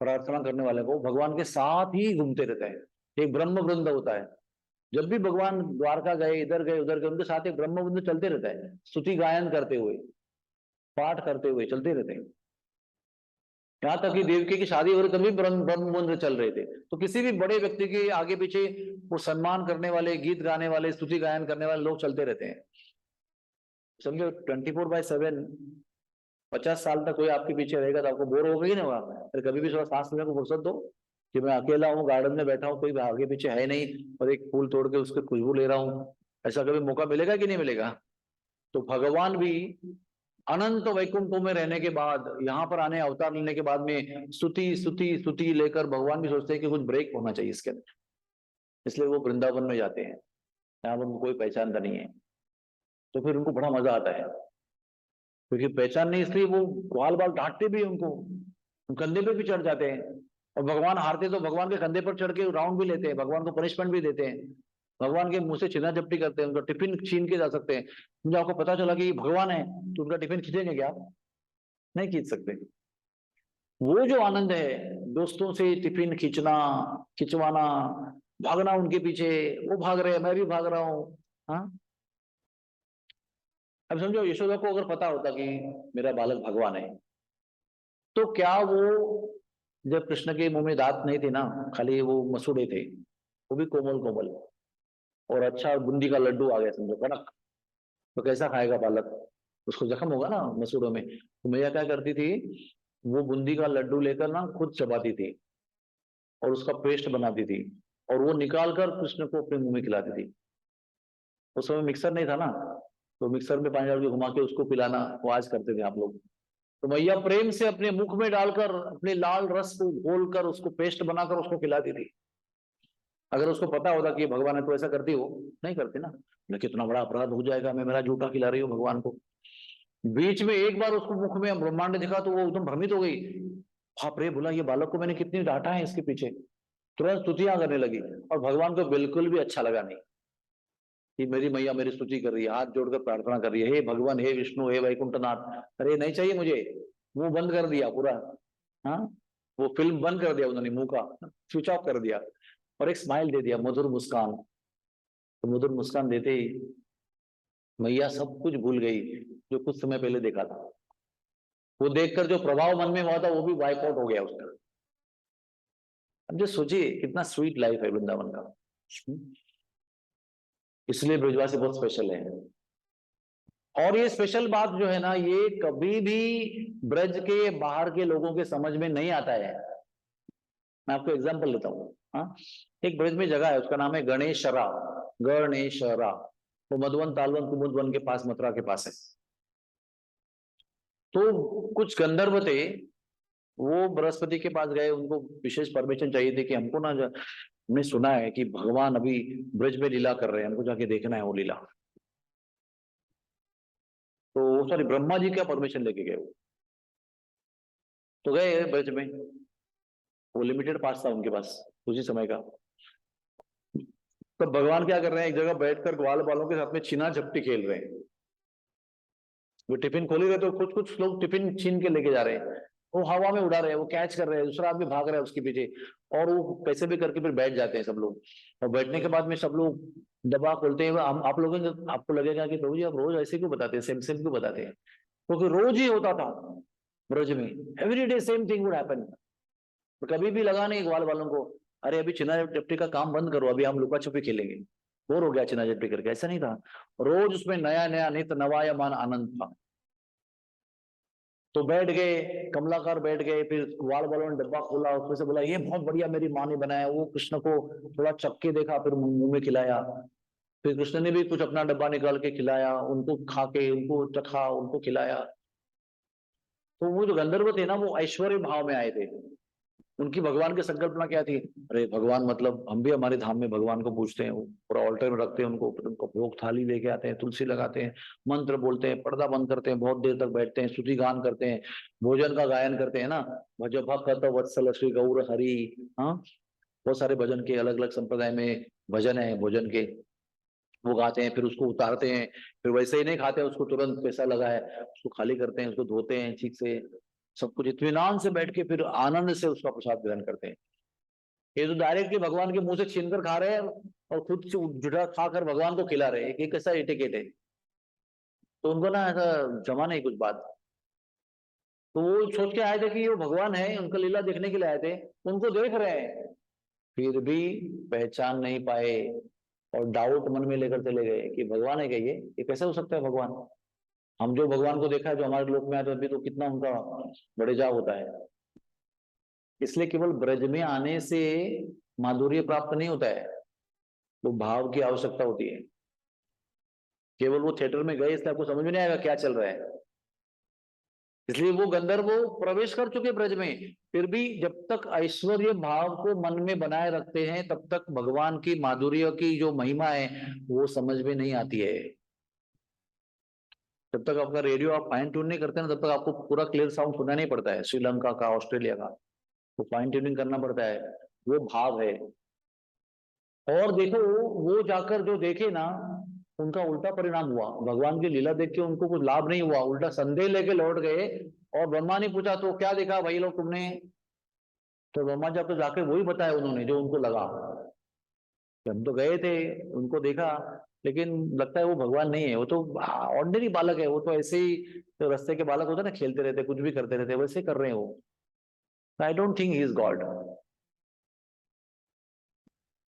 प्रार्थना करने वाले को भगवान के साथ ही घूमते रहते हैं। एक ब्रह्म वृंद होता है, जब भी भगवान द्वारका गए, इधर गए उधर गए, उनके साथ एक ब्रह्म वृंद चलते रहता है, स्तुति गायन करते हुए, पाठ करते हुए चलते रहते हैं। यहाँ तक कि देवकी की शादी हो रही तभी ब्रह्म वृंद चल रहे थे। तो किसी भी बड़े व्यक्ति के आगे पीछे वो सम्मान करने वाले, गीत गाने वाले, स्तुति गायन करने वाले लोग चलते रहते हैं। समझो 24/7 50 साल तक कोई आपके पीछे रहेगा तो आपको बोर होगा ही नहीं होगा? फिर कभी भी थोड़ा सांस लेने को फुर्सत दो कि मैं अकेला हूँ, गार्डन में बैठा हूँ, कोई आगे पीछे है नहीं, और एक फूल तोड़ के उसकी खुशबू ले रहा हूँ, ऐसा कभी मौका मिलेगा कि नहीं मिलेगा? तो भगवान भी अनंत वैकुंठों में रहने के बाद, यहाँ पर आने अवतार लेने के बाद में स्तुति स्तुति स्तुति लेकर भगवान भी सोचते हैं कि कुछ ब्रेक होना चाहिए इसके अंदर, इसलिए वो वृंदावन में जाते हैं, यहाँ पर उनको कोई पहचानता नहीं है। तो फिर उनको बड़ा मजा आता है, क्योंकि पहचान नहीं, इसलिए वो ग्वाल बाल डांटते भी उनको, कंधे पे भी चढ़ जाते हैं। और भगवान हारते तो भगवान के कंधे पर चढ़ के राउंड भी लेते हैं, भगवान को पनिशमेंट भी देते हैं, भगवान के मुंह से छीना झपटी करते हैं, उनका टिफिन छीन के जा सकते हैं। मुझे आपको पता चला कि भगवान है तो उनका टिफिन खींचेंगे क्या? नहीं खींच सकते। वो जो आनंद है दोस्तों से टिफिन खींचना, खिंचवाना, भागना उनके पीछे, वो भाग रहे हैं मैं भी भाग रहा हूँ। हाँ, अब समझो यशोदा को अगर पता होता कि मेरा बालक भगवान है, तो क्या वो, जब कृष्ण के मुंह में दांत नहीं थे ना, खाली वो मसूड़े थे, वो भी कोमल कोमल, और अच्छा बूंदी का लड्डू आ गया समझो कड़क, तो कैसा खाएगा बालक? उसको जख्म होगा ना मसूड़ों में। तो मैया क्या करती थी, वो बूंदी का लड्डू लेकर ना खुद चबाती थी और उसका पेस्ट बनाती थी, और वो निकाल कर कृष्ण को अपने मुंह में खिलाती थी। उस समय मिक्सर नहीं था ना, तो मिक्सर में पानी डाल के घुमा के उसको पिलाना, वो आज करते थे आप लोग। तो मैया प्रेम से अपने मुख में डालकर अपने लाल रस को घोलकर उसको पेस्ट बनाकर उसको खिलाती थी। अगर उसको पता होता कि ये भगवान है तो ऐसा करती हो? नहीं करती ना, मैं कितना बड़ा अपराध हो जाएगा, मैं मेरा जूठा खिला रही हूँ भगवान को। बीच में एक बार उसको मुख में ब्रह्मांड दिखा तो वो एकदम भ्रमित हो गई, बाप रे, बोला ये बालक को मैंने कितनी डांटा है इसके पीछे, तुरंत स्तुतियां करने लगी। और भगवान को बिल्कुल भी अच्छा लगा नहीं कि मेरी मैया मेरी स्तुति कर रही है, हाथ जोड़कर प्रार्थना कर रही है, हे भगवान, हे विष्णु, हे वैकुंठनाथ, अरे नहीं चाहिए मुझे। वो बंद कर दिया पूरा। हाँ, वो फिल्म बंद कर दिया उन्होंने, मुंह का स्विच ऑफ कर दिया, और एक स्माइल दे दिया, मधुर मुस्कान। तो मधुर मुस्कान देते ही मैया सब कुछ भूल गई जो कुछ समय पहले देखा था। वो देखकर जो प्रभाव मन में हुआ था वो भी वाइप आउट हो गया उसका। अब जो सोचिए कितना स्वीट लाइफ है वृंदावन का। इसलिए ब्रजवासी बहुत स्पेशल है। और ये स्पेशल बात जो है ना, ये कभी भी ब्रज के बाहर के लोगों के समझ में नहीं आता है। मैं आपको एग्जांपल देता हूँ। हाँ, एक ब्रज में जगह है, उसका नाम है गणेशरा। गणेशरा, वो मधुवन तालवन कुमुदवन के पास, मथुरा के पास है। तो कुछ गंधर्व थे, वो बृहस्पति के पास गए, उनको विशेष परमिशन चाहिए थी कि हमको ना, हमने सुना है कि भगवान अभी ब्रज में लीला कर रहे हैं, हमको जाके देखना है वो लीला। तो सॉरी, ब्रह्मा जी क्या परमिशन लेके गए वो, तो गए ब्रज में। वो लिमिटेड पास था उनके पास उसी समय का। तो भगवान क्या कर रहे हैं, एक जगह बैठकर ग्वाल बालों के साथ में छीना झपटी खेल रहे हैं। वो टिफिन खोली रहे तो कुछ कुछ लोग टिफिन छीन के लेके जा रहे हैं। वो हवा में उड़ा रहे हैं, वो कैच कर रहे हैं, दूसरा आदमी भाग रहा है उसके पीछे, और वो कैसे भी करके फिर बैठ जाते हैं सब लोग। और बैठने के बाद में सब लोग डब्बा खोलते हैं। हम आप लोगों को, आपको लगेगा कि प्रभु जी आप रोज ऐसे क्यों बताते हैं, सेम सेम क्यों बताते हैं, क्योंकि रोज ही होता था ब्रज में, every day same thing would happen. कभी भी लगा नहीं ग्वाल वालों को, अरे अभी छिना चपटी का काम बंद करो, अभी हम लुका छुपी खेलेंगे, बोर हो गया छिना चपटी करके, ऐसा नहीं था। रोज उसमें नया नया नित नवायमान आनंद था। तो बैठ गए, कमलाकार बैठ गए, फिर ग्वाल वालों ने डब्बा खोला, उसमें से बोला ये बहुत बढ़िया मेरी माँ ने बनाया, वो कृष्ण को थोड़ा चक्के देखा, फिर मुंह में खिलाया। फिर कृष्ण ने भी कुछ अपना डब्बा निकाल के खिलाया, उनको खा के, उनको चखा, उनको खिलाया। तो वो जो गंधर्व थे ना, वो ऐश्वर्य भाव में आए थे। उनकी भगवान की संकल्पना क्या थी, अरे भगवान मतलब हम भी हमारे धाम में भगवान को पूछते हैं, वो पूरा ऑल्टर में रखते हैं उनको, फिर उनको भोग थाली लेके आते हैं, तुलसी लगाते हैं, मंत्र बोलते हैं, पर्दा बंद करते हैं, बहुत देर तक बैठते हैं, स्तुति गान करते हैं, भोजन का गायन करते हैं ना, भज भक्त वत्सल श्री गौर हरि। हाँ, बहुत सारे भजन के अलग अलग संप्रदाय में भजन है, भोजन के वो गाते हैं, फिर उसको उतारते हैं, फिर वैसे ही नहीं खाते हैं उसको, तुरंत पैसा लगा है उसको खाली करते हैं, उसको धोते हैं ठीक से, सब कुछ इत्मीनान से बैठ के फिर आनंद से उसका प्रसाद ग्रहण करते हैं। ये तो डायरेक्टली भगवान के मुंह से छीन कर खा रहे हैं और खुद से जुटा खाकर भगवान को खिला रहे हैं, ये कैसा एटिकेट है। तो उनको ना ऐसा जमा नहीं कुछ बात। तो वो सोच के आए थे कि ये भगवान है, उनका लीला देखने के लिए आए थे, उनको देख रहे हैं, फिर भी पहचान नहीं पाए, और डाउट मन में लेकर चले गए कि भगवान है क्या, ये कैसे हो सकता है भगवान। हम जो भगवान को देखा है, जो हमारे लोक में आए, तो अभी तो कितना उनका बड़े जाग होता है। इसलिए केवल ब्रज में आने से माधुर्य प्राप्त नहीं होता है, वो भाव की आवश्यकता होती है। केवल वो थिएटर में गए इसलिए आपको समझ में नहीं आएगा क्या चल रहा है। इसलिए वो गंधर्व प्रवेश कर चुके ब्रज में, फिर भी जब तक ऐश्वर्य भाव को मन में बनाए रखते हैं, तब तक भगवान की माधुर्य की जो महिमा है वो समझ में नहीं आती है। जब तक आपका रेडियो आप फाइन ट्यून नहीं करते ना, तब तक आपको पूरा क्लियर साउंड सुना नहीं पड़ता है, श्रीलंका का, ऑस्ट्रेलिया का, तो फाइन ट्यूनिंग करना पड़ता है। वो भाव है। और देखो, वो जाकर जो देखे ना, उनका उल्टा परिणाम हुआ, भगवान की लीला देख के उनको कुछ लाभ नहीं हुआ, उल्टा संदेह लेके लौट गए। और ब्रह्मा ने पूछा तो क्या देखा भाई लोग तुमने, तो ब्रह्मा जी तो जाके वही बताया उन्होंने जो उनको लगा। हम तो गए थे, उनको देखा, लेकिन लगता है वो भगवान नहीं है, वो तो ऑर्डिनरी बालक है, वो तो ऐसे ही, तो रास्ते के बालक होते हैं ना, खेलते रहते कुछ भी करते रहते, वैसे कर रहे हैं वो। I don't think he is God.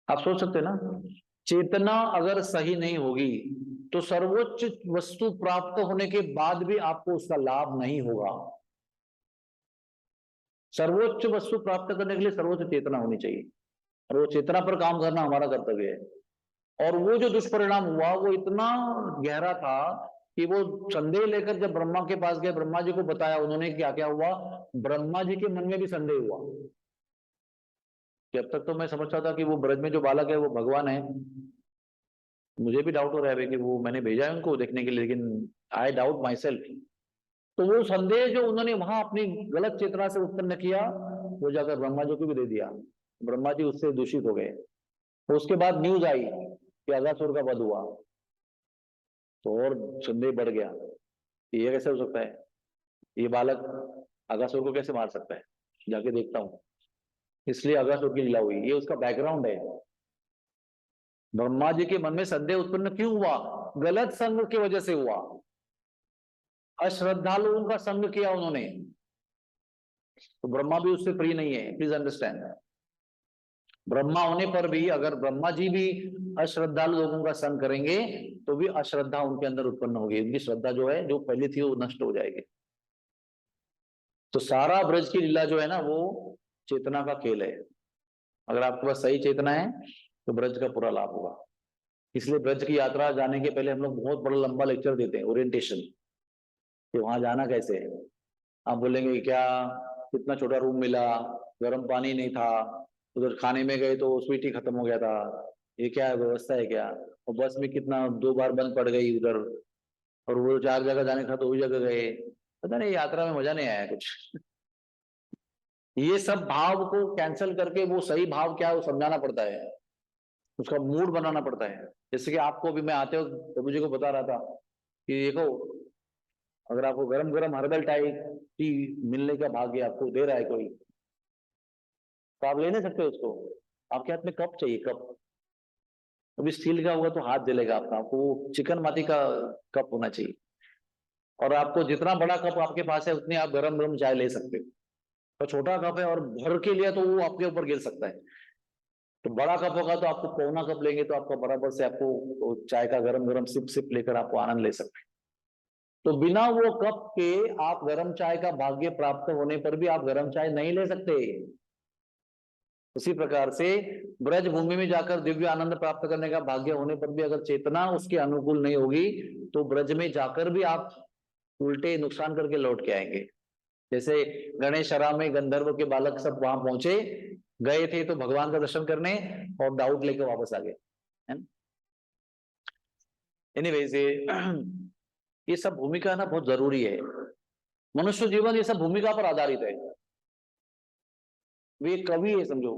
आप सोच सकते हैं ना, चेतना अगर सही नहीं होगी तो सर्वोच्च वस्तु प्राप्त होने के बाद भी आपको उसका लाभ नहीं होगा। सर्वोच्च वस्तु प्राप्त करने के लिए सर्वोच्च चेतना होनी चाहिए, और वो चेतना पर काम करना हमारा कर्तव्य है। और वो जो दुष्परिणाम हुआ वो इतना गहरा था कि वो संदेह लेकर जब ब्रह्मा के पास गए, ब्रह्मा जी को बताया उन्होंने, क्या क्या हुआ, ब्रह्मा जी के मन में भी संदेह हुआ। जब तक तो मैं समझता था कि वो ब्रज में जो बालक है वो भगवान है, मुझे भी डाउट हो रहा है कि वो मैंने भेजा है उनको देखने के लिए, लेकिन आई डाउट माई सेल्फ। तो वो संदेह जो उन्होंने वहां अपनी गलत चेतना से उत्पन्न किया, वो जाकर ब्रह्मा जी को भी दे दिया, ब्रह्मा जी उससे दूषित हो गए। तो उसके बाद न्यूज आई कि अगासुर का वध हुआ, तो और संदेह बढ़ गया, ये कैसे हो सकता है, ये बालक अगासुर को कैसे मार सकता है, जाके देखता हूँ। इसलिए अगासुर की लीला हुई, ये उसका बैकग्राउंड है। ब्रह्मा जी के मन में संदेह उत्पन्न क्यों हुआ, गलत संग की वजह से हुआ, अश्रद्धालुओं का संग किया उन्होंने। तो ब्रह्मा भी उससे फ्री नहीं है, प्लीज अंडरस्टैंड। ब्रह्मा होने पर भी अगर ब्रह्मा जी भी अश्रद्धालु लोगों का संग करेंगे, तो भी अश्रद्धा उनके अंदर उत्पन्न होगी, उनकी श्रद्धा जो है, जो पहले थी, वो नष्ट हो जाएगी। तो सारा ब्रज की लीला जो है ना, वो चेतना का खेल है। अगर आपके पास सही चेतना है तो ब्रज का पूरा लाभ होगा। इसलिए ब्रज की यात्रा जाने के पहले हम लोग बहुत बड़ा लंबा लेक्चर देते हैं, ओरिएंटेशन, कि वहां जाना कैसे है। आप बोलेंगे क्या, कितना छोटा रूम मिला, गर्म पानी नहीं था, उधर खाने में गए तो स्वीट ही खत्म हो गया था, ये क्या व्यवस्था है क्या, और बस में कितना 2 बार बंद पड़ गई उधर, और वो 4 जगह जाने था तो वही जगह गए, पता नहीं यात्रा में मजा नहीं आया कुछ। ये सब भाव को कैंसिल करके वो सही भाव क्या है वो समझाना पड़ता है, उसका मूड बनाना पड़ता है। जैसे कि आपको भी मैं आते वक्त प्रभु जी को बता रहा था कि देखो, अगर आपको गरम गरम हर्बल टी मिलने का भाग्य आपको दे रहा है कोई, तो आप ले नहीं सकते उसको। आपके हाथ में कप चाहिए, कप। अभी स्टील का होगा तो हाथ जलेगा आपका, आपको चिकन माटी का कप होना चाहिए। और आपको जितना बड़ा कप आपके पास है उतनी आप गरम गरम चाय ले सकते हो। तो छोटा कप है और भर के लिया तो वो आपके ऊपर गिर सकता है। तो बड़ा कप होगा तो आपको पौना कप लेंगे तो आपका बराबर से आपको चाय का गरम गरम सिप सिप लेकर आपको आनंद ले सकते हैं। तो बिना वो कप के आप गरम चाय का भाग्य प्राप्त होने पर भी आप गरम चाय नहीं ले सकते। उसी प्रकार से ब्रज भूमि में जाकर दिव्य आनंद प्राप्त करने का भाग्य होने पर भी अगर चेतना उसके अनुकूल नहीं होगी तो ब्रज में जाकर भी आप उल्टे नुकसान करके लौट के आएंगे। जैसे गणेश में गंधर्व के बालक सब वहां पहुंचे, गए थे तो भगवान का दर्शन करने और डाउट लेके वापस आ गए। एनीवेज ये सब भूमिका ना बहुत जरूरी है। मनुष्य जीवन ये सब भूमिका पर आधारित है। वे कवि है समझो,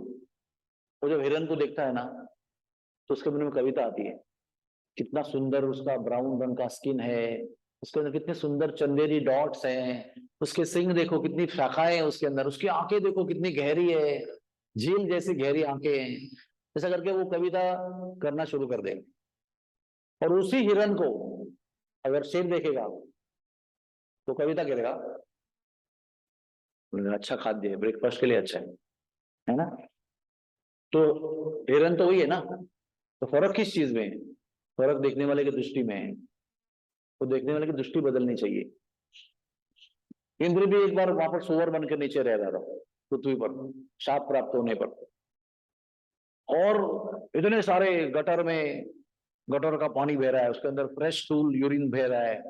वो जब हिरन को देखता है ना तो उसके मन में कविता आती है। कितना सुंदर उसका ब्राउन रंग का स्किन है, उसके अंदर कितने सुंदर चंदेरी डॉट्स हैं, उसके सिंग देखो कितनी शाखाएं हैं उसके अंदर, उसकी आंखें देखो कितनी गहरी है, झील जैसी गहरी आंखें हैं। ऐसा करके वो कविता करना शुरू कर देगा। और उसी हिरन को अगर शेर देखेगा तो कविता करेगा, अच्छा खाद्य है, ब्रेकफास्ट के लिए अच्छा है ना। तो हिरन तो वही है ना। तो फर्क किस चीज में है? फर्क देखने वाले की दृष्टि में है। तो देखने वाले की दृष्टि बदलनी चाहिए। इंद्र भी एक बार वहां पर सुअर बनकर नीचे रह रहा था पृथ्वी पर, शाप प्राप्त होने पर। और इतने सारे गटर में, गटर का पानी बह रहा है, उसके अंदर फ्रेश टूल यूरिन बह रहा है।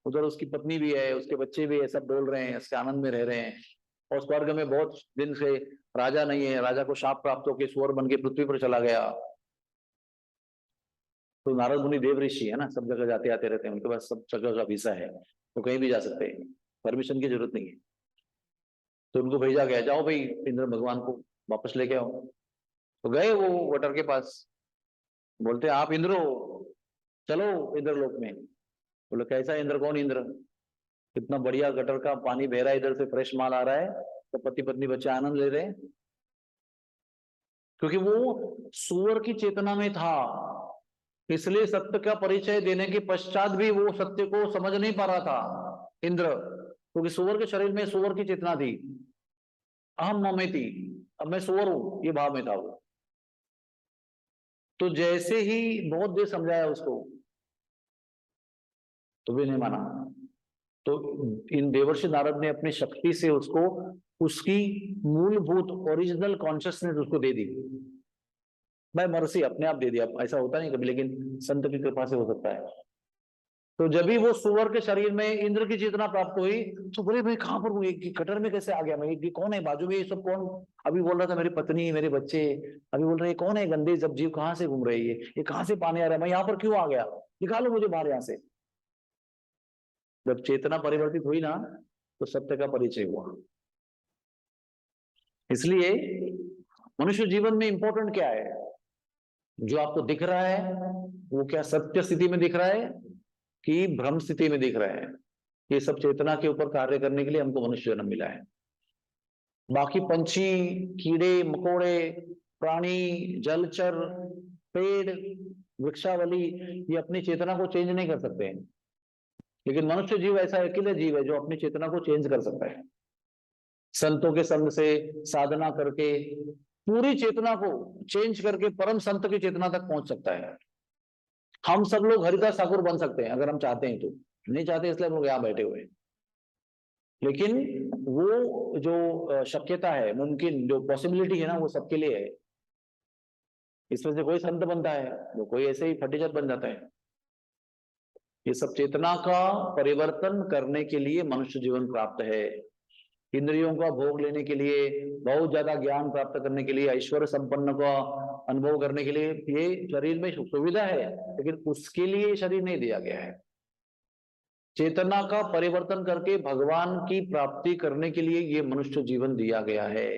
उधर उसकी पत्नी भी है, उसके बच्चे भी है, सब डोल रहे हैं, इसके आनंद में रह रहे हैं। और स्वर्ग में बहुत दिन से राजा नहीं है, राजा को शाप प्राप्त होकर सुअर बन के पृथ्वी पर चला गया। तो नारद मुनि देव ऋषि है ना, सब जगह जाते आते रहते हैं, उनके पास सब जगह का वीसा है, तो कहीं भी जा सकते हैं, परमिशन की जरूरत नहीं है। तो उनको भेजा गया, जाओ भाई इंद्र भगवान को वापस लेके आओ। तो गए वो वटर के पास, बोलते आप इंद्र हो, चलो इंद्र लोक में। बोले कैसा इंद्र, कौन इंद्र? कितना बढ़िया गटर का पानी बह रहा है, इधर से फ्रेश माल आ रहा है, तो पति पत्नी बच्चे आनंद ले रहे हैं। क्योंकि वो सुअर की चेतना में था, इसलिए सत्य का परिचय देने के पश्चात भी वो सत्य को समझ नहीं पा रहा था इंद्र, क्योंकि सुअर के शरीर में सुअर की चेतना थी, अहम ममेति, अब मैं सुअर हूं, ये भाव में था वो। तो जैसे ही बहुत देर समझाया उसको तो भी नहीं माना। तो इन देवर्षि नारद ने अपनी शक्ति से उसको उसकी मूलभूत ओरिजिनल कॉन्शियसनेस उसको दे दी, बाय मर्सी, अपने आप दे दिया। ऐसा होता नहीं कभी, लेकिन संत की कृपा से हो सकता है। तो जब भी वो सुअर के शरीर में इंद्र की चेतना प्राप्त हुई तो बोले भाई कहां पर हुई, कटर में कैसे आ गया मैं, ये कौन है बाजू में, ये सब कौन? अभी बोल रहा था मेरी पत्नी मेरे बच्चे, अभी बोल रहे कौन है गंदे जब जीव, कहां से घूम रही है, ये कहां से पानी आ रहा है, मैं यहाँ पर क्यों आ गया, निकालो मुझे बाहर यहाँ से। जब चेतना परिवर्तित हुई ना तो सत्य का परिचय हुआ। इसलिए मनुष्य जीवन में इंपॉर्टेंट क्या है? जो आपको दिख रहा है वो क्या सत्य स्थिति में दिख रहा है कि भ्रम स्थिति में दिख रहा है? ये सब चेतना के ऊपर कार्य करने के लिए हमको मनुष्य जन्म मिला है। बाकी पंछी, कीड़े मकोड़े, प्राणी, जलचर, पेड़, वृक्षावली, ये अपनी चेतना को चेंज नहीं कर सकते हैं। लेकिन मनुष्य जीव ऐसा अकेले जीव है जो अपनी चेतना को चेंज कर सकता है। संतों के संग से साधना करके पूरी चेतना को चेंज करके परम संत की चेतना तक पहुंच सकता है। हम सब लोग हरिदास ठाकुर बन सकते हैं अगर हम चाहते हैं, तो नहीं चाहते इसलिए हम लोग यहाँ बैठे हुए हैं। लेकिन वो जो शक्यता है, मुमकिन जो पॉसिबिलिटी है ना, वो सबके लिए है। इसमें से कोई संत बनता है, वो कोई ऐसे ही फटीचर बन जाता है। ये सब चेतना का परिवर्तन करने के लिए मनुष्य जीवन प्राप्त है। इंद्रियों का भोग लेने के लिए, बहुत ज्यादा ज्ञान प्राप्त करने के लिए, ऐश्वर्य संपन्न का अनुभव करने के लिए ये शरीर में सुविधा है, लेकिन उसके लिए शरीर नहीं दिया गया है। चेतना का परिवर्तन करके भगवान की प्राप्ति करने के लिए ये मनुष्य जीवन दिया गया है।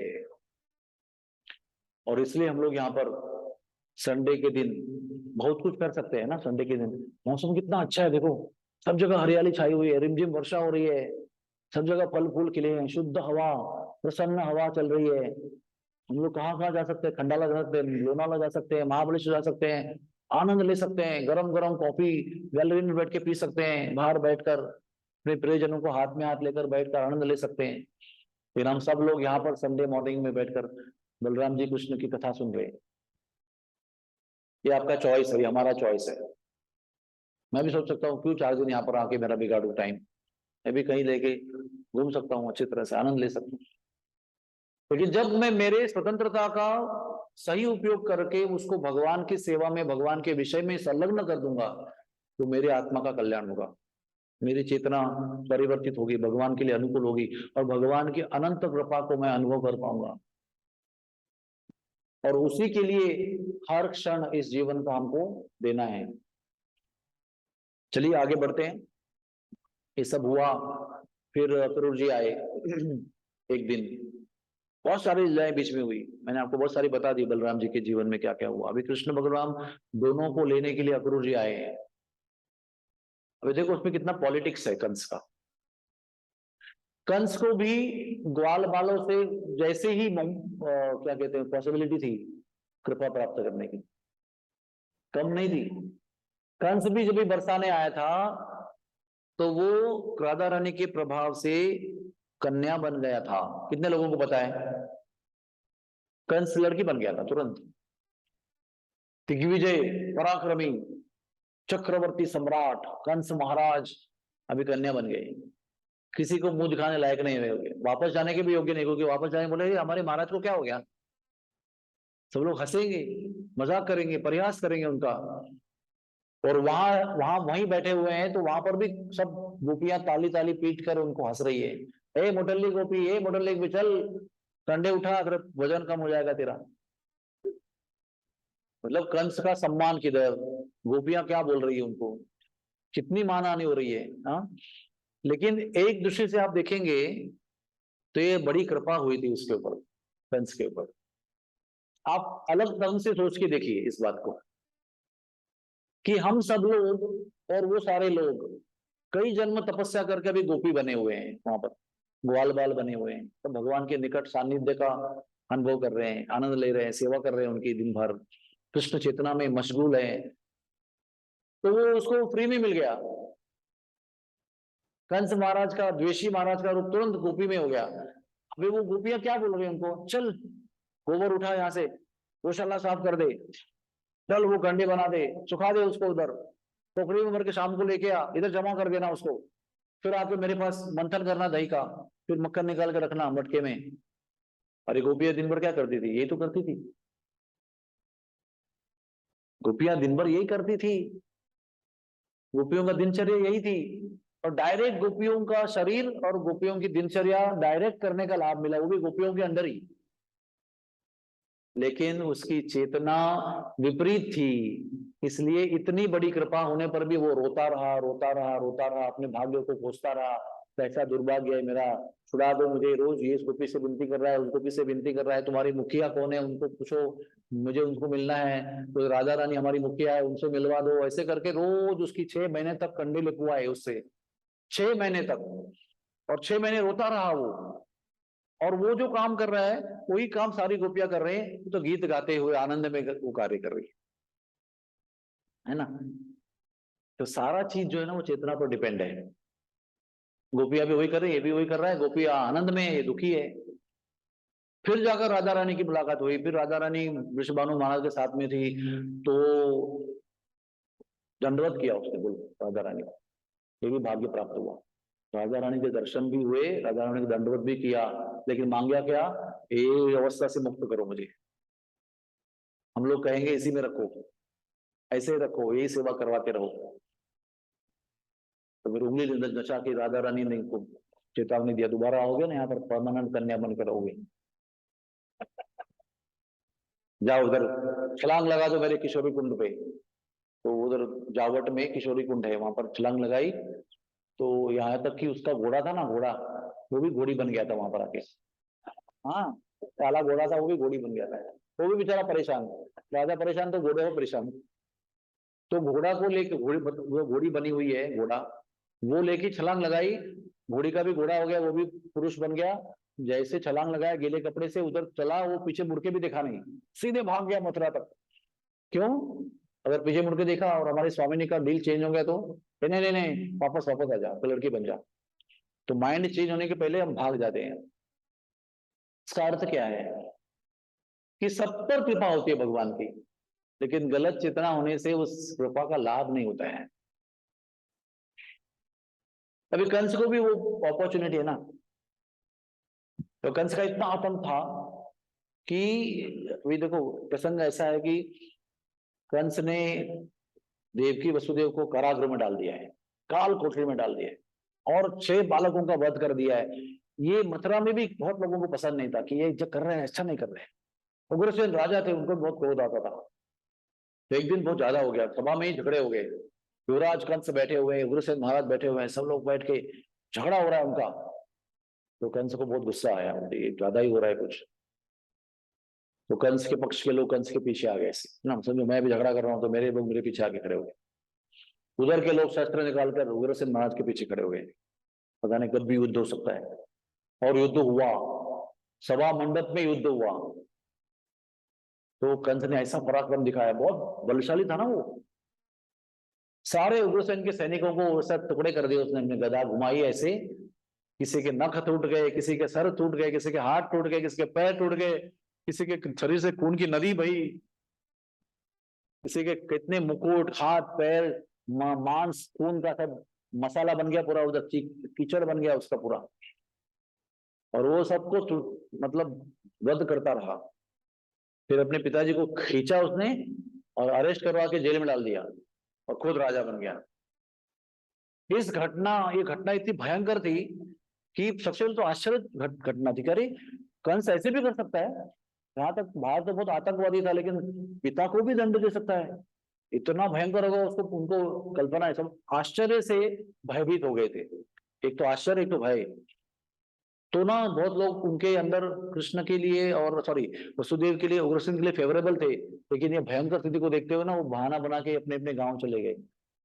और इसलिए हम लोग यहाँ पर संडे के दिन बहुत कुछ कर सकते हैं ना। संडे के दिन मौसम कितना अच्छा है देखो, सब जगह हरियाली छाई हुई है, रिमझिम वर्षा हो रही है, सब जगह फल फूल खिले हैं, शुद्ध हवा, प्रसन्न हवा चल रही है। हम लोग कहाँ कहाँ जा सकते हैं? खंडाला जा सकते हैं, लोनावाला जा सकते हैं, महाबलेश्वर जा सकते हैं, आनंद ले सकते हैं, गरम गरम कॉफी गैलरी में बैठ के पी सकते हैं, बाहर बैठकर अपने प्रियजनों को हाथ में हाथ लेकर बैठकर आनंद ले सकते हैं। फिर हम सब लोग यहाँ पर संडे मॉर्निंग में बैठकर बलराम जी कृष्ण की कथा सुन रहे हैं। ये आपका चॉइस है, ये हमारा चॉइस है। मैं भी सोच सकता हूँ क्यों 4 दिन यहाँ पर आके मेरा बिगाड़ू टाइम, मैं भी कहीं लेके घूम सकता हूँ, अच्छी तरह से आनंद ले सकता हूँ। लेकिन जब मैं मेरे स्वतंत्रता का सही उपयोग करके उसको भगवान की सेवा में, भगवान के विषय में संलग्न कर दूंगा, तो मेरे आत्मा का कल्याण होगा, मेरी चेतना परिवर्तित होगी, भगवान के लिए अनुकूल होगी, और भगवान की अनंत कृपा को मैं अनुभव कर पाऊंगा। और उसी के लिए हर क्षण इस जीवन का हमको देना है। चलिए आगे बढ़ते हैं। ये सब हुआ, फिर अक्रूर जी आए एक दिन, बहुत सारी लीलाएं बीच में हुई, मैंने आपको बहुत सारी बता दी बलराम जी के जीवन में क्या क्या हुआ। अभी कृष्ण बलराम दोनों को लेने के लिए अक्रूर जी आए हैं। अभी देखो उसमें कितना पॉलिटिक्स है कंस का। कंस को भी ग्वाल बालों से जैसे ही क्या कहते हैं पॉसिबिलिटी थी कृपा प्राप्त करने की, कम नहीं थी। कंस भी जब भी बरसाने आया था तो वो राधा रानी के प्रभाव से कन्या बन गया था। कितने लोगों को पता है? कंस लड़की बन गया था तुरंत। दिग्विजय, पराक्रमी, चक्रवर्ती सम्राट कंस महाराज अभी कन्या बन गए। किसी को मुंह दिखाने लायक नहीं हुए, वापस जाने के भी योग्य नहीं, क्योंकि वापस जाने बोले हमारे महाराज को क्या हो गया, सब लोग हंसेंगे, मजाक करेंगे, परिहास करेंगे उनका। और वहां वहां वहीं बैठे हुए हैं तो वहां पर भी सब गोपियां ताली ताली पीट कर उनको हंस रही है। ए मोटल्ली गोपी, ए मोटल्ली गोपी, चल कंधे उठा, अगर वजन कम हो जाएगा तेरा। मतलब कंस का सम्मान किधर, गोपियां क्या बोल रही है उनको, कितनी मानहानि हो रही है। हाँ, लेकिन एक दृष्टि से आप देखेंगे तो ये बड़ी कृपा हुई थी उसके ऊपर, कंस के ऊपर। आप अलग ढंग से सोच के देखिए इस बात को कि हम सब लोग और वो सारे लोग कई जन्म तपस्या करके भी गोपी बने हुए हैं, वहां पर ग्वाल बाल बने हुए हैं, तो भगवान के निकट सानिध्य का अनुभव कर रहे हैं, आनंद ले रहे हैं, सेवा कर रहे हैं उनकी दिन भर, कृष्ण चेतना में मशगूल है। तो वो उसको फ्री में मिल गया। कंस महाराज का, द्वेषी महाराज का रूप तुरंत गोपी में हो गया। अभी वो गोपियां क्या बोल रही है उनको, चल गोबर उठा यहाँ से, गौशाला साफ कर दे, चल वो गंडे बना दे, सुखा दे उसको, उधर टोकरी में भर के शाम को लेके आ, इधर जमा कर देना उसको, फिर आके मेरे पास मंथन करना दही का, फिर मक्खन निकाल के रखना मटके में। अरे गोपियां दिन भर क्या करती थी, यही तो करती थी। गोपियां दिन भर यही करती थी, गोपियों का दिनचर्या यही थी। और डायरेक्ट गोपियों का शरीर और गोपियों की दिनचर्या डायरेक्ट करने का लाभ मिला, वो भी गोपियों के अंदर ही। लेकिन उसकी चेतना विपरीत थी, इसलिए इतनी बड़ी कृपा होने पर भी वो रोता रहा, रोता रहा, रोता रहा, अपने भाग्य को कोसता रहा, कैसा दुर्भाग्य है मेरा, छुड़ा दो मुझे। रोज ये इस गोपी से विनती कर रहा है, उस गोपी से विनती कर रहा है, तुम्हारी मुखिया कौन है उनको पूछो, मुझे उनको मिलना है, तो राधा रानी हमारी मुखिया है, उनसे मिलवा दो। ऐसे करके रोज उसकी 6 महीने तक कंडे लिखवाए उससे, 6 महीने तक, और 6 महीने रोता रहा वो। और वो जो काम कर रहा है वही काम सारी गोपियां कर रहे हैं, तो गीत गाते हुए आनंद में वो कार्य कर रही है ना। तो सारा चीज जो है ना वो चेतना पर डिपेंड है। गोपियां भी वही कर रही है, ये भी वही कर रहा है, गोपियां आनंद में है, ये दुखी है। फिर जाकर राधा रानी की मुलाकात हुई, फिर राधा रानी वृषभानु महाराज के साथ में थी, तो दंडवत किया उसने, बोल राधा रानी को, ये भी भाग्य प्राप्त हुआ। राजा रानी के दर्शन भी हुए, राजा रानी को दंडवत भी किया, लेकिन मांगा क्या, ये अवस्था से मुक्त करो मुझे। हम लोग कहेंगे इसी में रखो, ऐसे ही रखो, यही सेवा करवाते रहो। तो फिर उंगली नचा के राधा रानी ने को चेतावनी दिया, दोबारा आओगे ना यहाँ पर परमानेंट कन्या बनकर रहोगे, जाओ उधर छलांग लगा दो मेरे किशोरी कुंड पे। तो उधर जावट में किशोरी कुंड है, वहां पर छलांग लगाई, तो यहाँ तक कि उसका घोड़ा था ना, घोड़ा, वो भी घोड़ी बन गया था वहां पर आके। हाँ, काला घोड़ा था, वो भी घोड़ी बन गया था, वो भी बेचारा परेशान, राजा परेशान तो घोड़े हो परेशान। तो घोड़ा को लेके, घोड़ी बनी हुई है घोड़ा, वो लेके छलांग लगाई, घोड़ी का भी घोड़ा हो गया, वो भी पुरुष बन गया। जैसे छलांग लगाया गीले कपड़े से, उधर चला, वो पीछे मुड़ के भी देखा नहीं, सीधे भाग गया मथुरा तक। क्यों? अगर पीछे मुड़ के देखा और हमारे स्वामी का दिल चेंज हो गया तो नहीं नहीं नहीं, वापस वापस आ जा, तो लड़की बन जा। तो माइंड चेंज होने के पहले हम भाग जाते हैं। इसका अर्थ क्या है कि सब पर कृपा होती है भगवान की, लेकिन गलत चेतना होने से उस कृपा का लाभ नहीं होता है। अभी कंस को भी वो अपॉर्चुनिटी है ना। तो कंस का इतना आतंक था कि अभी देखो प्रसंग ऐसा है कि कंस ने देवकी वसुदेव को कारागृह में डाल दिया है, काल कोठरी में डाल दिया है, और 6 बालकों का वध कर दिया है। ये मथुरा में भी बहुत लोगों को पसंद नहीं था कि ये जो कर रहे हैं अच्छा नहीं कर रहे हैं। उग्रसेन राजा थे, उनको बहुत क्रोध आता था। तो एक दिन बहुत ज्यादा हो गया, सभा में ही झगड़े हो गए। युवराज कंस बैठे हुए हैं, उग्रसेन महाराज बैठे हुए हैं, सब लोग बैठ के झगड़ा हो रहा है उनका। तो कंस को बहुत गुस्सा आया, ये ज्यादा ही हो रहा है कुछ। तो कंस के पक्ष के लोग कंस के पीछे आ गए ना, समझो मैं भी झगड़ा कर रहा हूँ तो मेरे लोग मेरे पीछे आके खड़े हो गए। उधर के लोग शस्त्र निकालकर उग्रसेन महाराज के पीछे खड़े हो गए। पता नहीं कब भी युद्ध हो सकता है। और युद्ध हुआ, सभा मंडप में युद्ध हुआ। तो कंस ने ऐसा पराक्रम दिखाया, बहुत बलशाली था ना वो। सारे उग्रसेन के सैनिकों को सब टुकड़े कर दिए उसने, अपनी गदा घुमाई ऐसे, किसी के नख टूट गए, किसी के सर टूट गए, किसी के हाथ टूट गए, किसी के पैर टूट गए, किसी के शरीर से खून की नदी बही, किसी के कितने मुकुट, हाथ पैर, मांस खून का सब मसाला बन गया पूरा, उधर कीचड़ बन गया उसका पूरा। और वो सबको मतलब वध करता रहा। फिर अपने पिताजी को खींचा उसने और अरेस्ट करवा के जेल में डाल दिया और खुद राजा बन गया। ये घटना इतनी भयंकर थी कि सबसे पहले तो आश्चर्य घटना थी, अरे कंस ऐसे भी कर सकता है। यहाँ तक बाहर तो बहुत आतंकवादी था, लेकिन पिता को भी दंड दे सकता है, इतना भयंकर होगा उसको, उनको कल्पना है। सब आश्चर्य से भयभीत हो गए थे, एक तो आश्चर्य एक तो भय। तो ना बहुत लोग उनके अंदर कृष्ण के लिए और वसुदेव के लिए, उग्रसेन के लिए फेवरेबल थे, लेकिन ये भयंकर स्थिति को देखते हुए ना वो बहाना बना के अपने अपने गांव चले गए।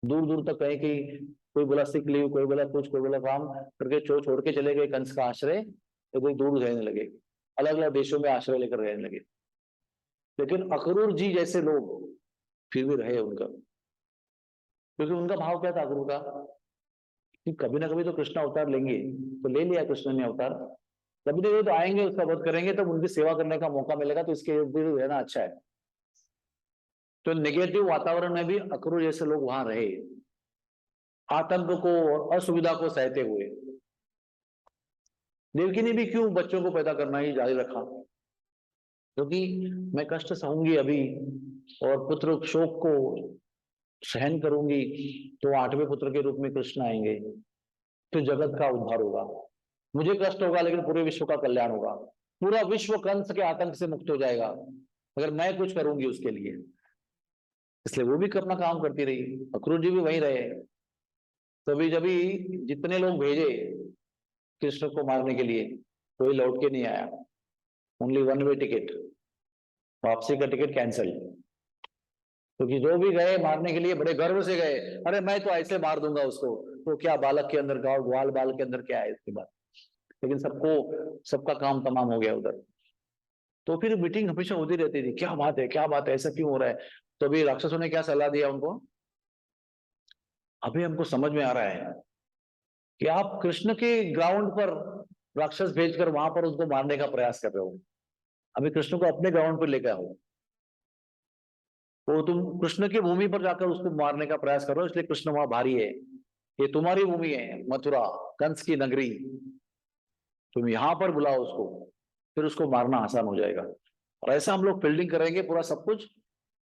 दूर दूर तक कहीं कि कोई बोला सिक लीव, कोई बोला कुछ, कोई बोला काम करके छोड़ के चले गए कंस का आश्रय, तो कोई दूर रहने लगे, अलग अलग देशों में आश्रय लेकर रहने लगे। लेकिन अक्रूर जी जैसे लोग फिर भी रहे उनका, क्योंकि उनका भाव क्या था अक्रूर का कि कभी ना कभी तो कृष्ण अवतार लेंगे, तो ले लिया कृष्ण ने अवतार। कभी ना कभी तो आएंगे, उसका वध करेंगे, तब उनकी सेवा करने का मौका मिलेगा, तो इसके इर्द गिर्द रहना अच्छा है। तो नेगेटिव वातावरण में भी अक्रूर जैसे लोग वहां रहे, आतंक को और असुविधा को सहते हुए। देवकी ने भी क्यों बच्चों को पैदा करना ही जारी रखा, क्योंकि मैं कष्ट सहूंगी अभी और पुत्र शोक को सहन करूंगी, तो 8वें पुत्र के रूप में कृष्ण आएंगे, तो जगत का उद्धार होगा। मुझे कष्ट होगा लेकिन पूरे विश्व का कल्याण होगा, पूरा विश्व कंस के आतंक से मुक्त हो जाएगा अगर मैं कुछ करूंगी उसके लिए। इसलिए वो भी अपना काम करती रही, अक्रूर जी भी वहीं रहे। तभी जब जितने लोग भेजे कृष्ण को मारने के लिए, कोई लौट के नहीं आया, ओनली 1 वे टिकट, वापसी का टिकट कैंसिल। क्योंकि जो भी गए मारने के लिए बड़े गर्व से गए, अरे मैं तो ऐसे मार दूंगा उसको, तो क्या बालक के अंदर ग्वाल बाल के अंदर क्या है इसके बाद। लेकिन सबका काम तमाम हो गया उधर। तो फिर मीटिंग हमेशा होती रहती थी, क्या बात है क्या बात है, ऐसा क्यों हो रहा है। तो अभी राक्षसों ने क्या सलाह दिया उनको, अभी हमको समझ में आ रहा है कि आप कृष्ण के ग्राउंड पर राक्षस भेजकर वहां पर उसको मारने का प्रयास कर रहे हो। अभी कृष्ण को अपने ग्राउंड पर लेकर आओ, तो तुम कृष्ण की भूमि पर जाकर उसको मारने का प्रयास कर रहे हो, इसलिए कृष्ण वहां भारी है। ये तुम्हारी भूमि है, मथुरा कंस की नगरी, तुम यहां पर बुलाओ उसको, फिर उसको मारना आसान हो जाएगा। और ऐसा हम लोग फील्डिंग करेंगे पूरा सब कुछ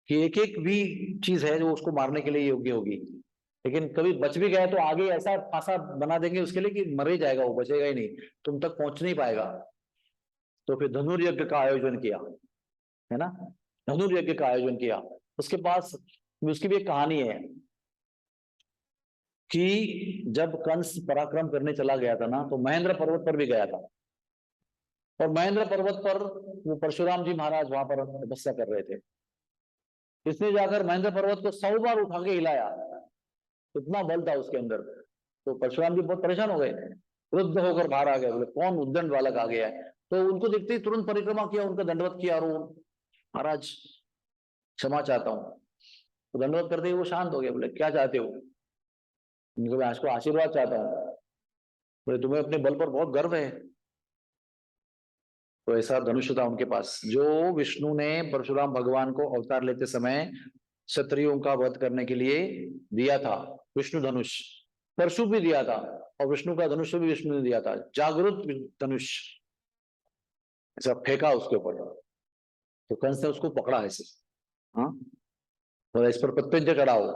कि एक एक भी चीज है जो उसको मारने के लिए योग्य होगी। लेकिन कभी बच भी गया तो आगे ऐसा फांसा बना देंगे उसके लिए कि मर ही जाएगा, वो बचेगा ही नहीं, तुम तक पहुंच नहीं पाएगा। तो फिर धनुर्यज्ञ का आयोजन किया, है ना, धनुर्यज्ञ का आयोजन किया। उसके पास उसकी भी एक कहानी है कि जब कंस पराक्रम करने चला गया था ना, तो महेंद्र पर्वत पर भी गया था। और महेंद्र पर्वत पर वो परशुराम जी महाराज वहां पर तपस्या कर रहे थे। इसने जाकर महेंद्र पर्वत को 100 बार उठा के हिलाया, इतना बल था उसके अंदर। तो परशुराम जी बहुत परेशान हो गए, क्रुद्ध होकर बाहर आ गए, बोले कौन उद्दंड बालक आ गया है। तो उनको देखते ही तुरंत परिक्रमा किया, उनका दंडवत किया, और वो महाराज क्षमा चाहता हूँ। तो दंडवत करते ही वो शांत हो गए, बोले क्या चाहते हो। उनको मैं आपको आशीर्वाद चाहता हूँ। बोले तुम्हें अपने बल पर बहुत गर्व है। तो ऐसा धनुष था उनके पास, जो विष्णु ने परशुराम भगवान को अवतार लेते समय क्षत्रियों का वध करने के लिए दिया था। विष्णु धनुष परशु भी दिया था, और विष्णु का धनुष भी विष्णु ने दिया था, जागृत धनुष। ऐसा फेंका उसके ऊपर, तो कंस ने उसको पकड़ा ऐसे, हाँ, और इस पर प्रत्यंज चढ़ाओ,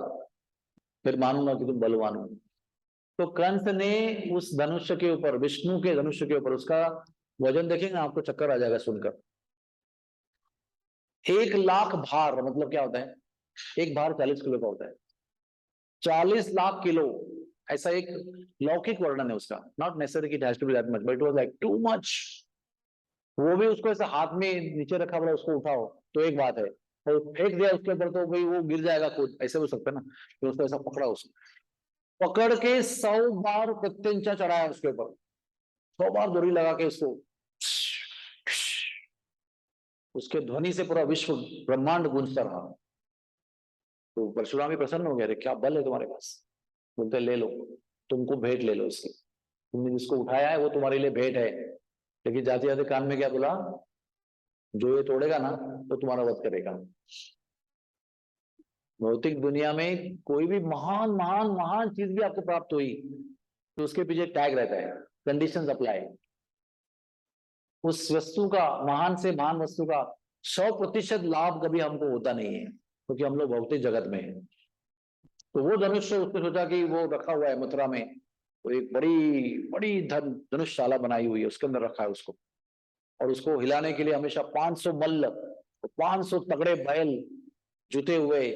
फिर मानूंगा कि तुम बलवान हो। तो कंस ने उस धनुष्य के ऊपर, विष्णु के धनुष्य के ऊपर, उसका वजन देखेंगे आपको चक्कर आ जाएगा सुनकर। 1,00,000 भार, मतलब क्या होता है, एक भार 40 किलो का होता है। 40 लाख किलो, ऐसा एक लौकिक वर्णन है उसका। Not necessary it has to be that much, but it was like too much. वो भी उसको ऐसा हाथ में नीचे रखा, बोला उसको उठाओ, तो एक बात है, और फेंक दिया उसके ऊपर तो भाई वो गिर जाएगा खुद, ऐसे हो सकता है ना। तो उसको ऐसा पकड़ा, उसको पकड़ के 100 बार प्रत्यंचा चढ़ाया उसके ऊपर, 100 बार डोरी लगा के उसको, उसके ध्वनि से पूरा विश्व ब्रह्मांड गूंजता रहा। तो परशुराम भी प्रसन्न हो गए, अरे क्या बल है तुम्हारे पास। बोलते ले लो, तुमको भेंट ले लो इसकी, तुमने जिसको उठाया है वो तुम्हारे लिए भेंट है। लेकिन जाते जाते कान में क्या बोला, जो ये तोड़ेगा ना वो तुम्हारा वध करेगा। भौतिक दुनिया में कोई भी महान महान महान चीज भी आपको प्राप्त हुई, तो उसके पीछे टैग रहता है, कंडीशंस अप्लाई। उस वस्तु का, महान से महान वस्तु का 100% लाभ कभी हमको होता नहीं है, क्योंकि हम लोग भौतिक जगत में हैं। तो वो धनुष, उसने सोचा कि वो रखा हुआ है मथुरा में, तो एक बड़ी बड़ी धनुषशाला बनाई हुई है, उसके अंदर रखा है उसको। और उसको हिलाने के लिए हमेशा 500 मल्ल, 500 तगड़े बैल जुटे हुए,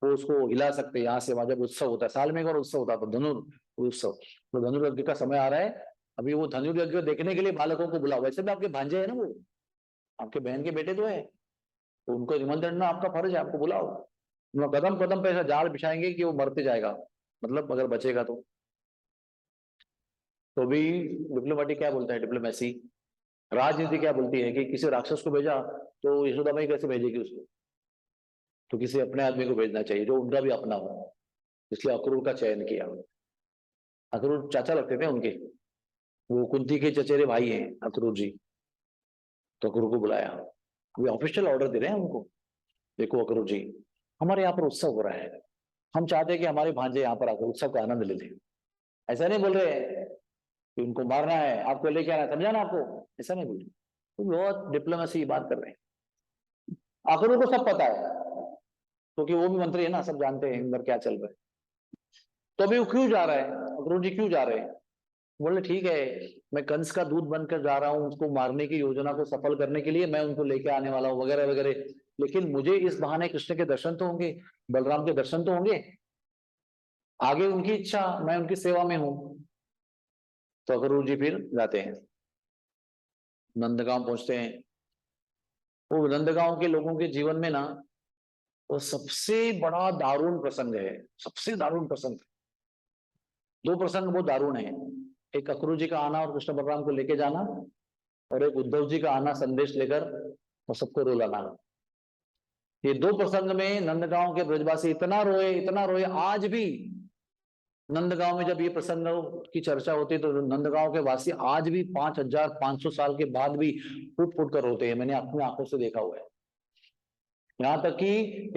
वो उसको हिला सकते। यहाँ से वहां जब उत्सव होता है, साल में एक बार उत्सव होता है, धनुर्उत्सव। तो धनुर्यज्ञ का समय आ रहा है, अभी वो धनुर्यज्ञ देखने के लिए बालकों को बुलाओ। वैसे भी आपके भांजे है ना, वो आपके बहन के बेटे तो है, तो उनको निमंत्रण ना, आपका फर्ज है, आपको बुलाओ। कदम कदम पे ऐसा जाल बिछाएंगे कि वो मरते जाएगा, मतलब अगर बचेगा तो भी डिप्लोमेटिक क्या बोलता है, डिप्लोमेसी, राजनीति क्या बोलती है कि किसी राक्षस को भेजा तो यशोदा माई कैसे भेजेगी उसको, तो किसी अपने आदमी को भेजना चाहिए जो उनका भी अपना हो। इसलिए अक्रूर का चयन किया। अक्रूर चाचा लगते थे उनके, वो कुंती के चचेरे भाई हैं अक्रूर जी। तो अक्रूर को बुलाया, वे ऑफिशियल ऑर्डर दे रहे हैं उनको, देखो अक्रूर जी, हमारे यहाँ पर उत्सव हो रहा है, हम चाहते हैं कि हमारे भांजे यहाँ पर आकर उत्सव का आनंद ले लें। ऐसा नहीं बोल रहे कि उनको मारना है, आपको लेके आना है, समझा ना आपको, ऐसा नहीं बोल रहे। तो बहुत डिप्लोमेसी बात कर रहे हैं। अक्रूर को सब पता है, क्योंकि वो भी मंत्री है ना, सब जानते हैं अंदर क्या चल रहा है। तो अभी वो क्यों जा रहा है, अक्रूर जी क्यों जा रहे हैं। बोले ठीक है, मैं कंस का दूध बनकर जा रहा हूँ, उसको मारने की योजना को सफल करने के लिए मैं उनको लेके आने वाला हूँ, वगैरह वगैरह। लेकिन मुझे इस बहाने कृष्ण के दर्शन तो होंगे, बलराम के दर्शन तो होंगे, आगे उनकी इच्छा, मैं उनकी सेवा में हूं। तो अक्रूर जी फिर जाते हैं, नंदगांव पहुंचते हैं। वो नंदगांव के लोगों के जीवन में ना, वो सबसे बड़ा दारुण प्रसंग है, सबसे दारुण प्रसंग। 2 प्रसंग बहुत दारुण है, एक अक्रूर जी का आना और कृष्ण बलराम को लेके जाना, और एक उद्धव जी का आना संदेश लेकर और सबको रुलाना। ये 2 प्रसंग में नंदगांव के ब्रजवासी इतना रोए। आज भी नंदगांव में जब ये प्रसंग की चर्चा होती है, तो नंदगांव के वासी आज भी 5500 साल के बाद भी फूट फूट कर रोते हैं। मैंने अपनी आंखों से देखा हुआ है। यहाँ तक कि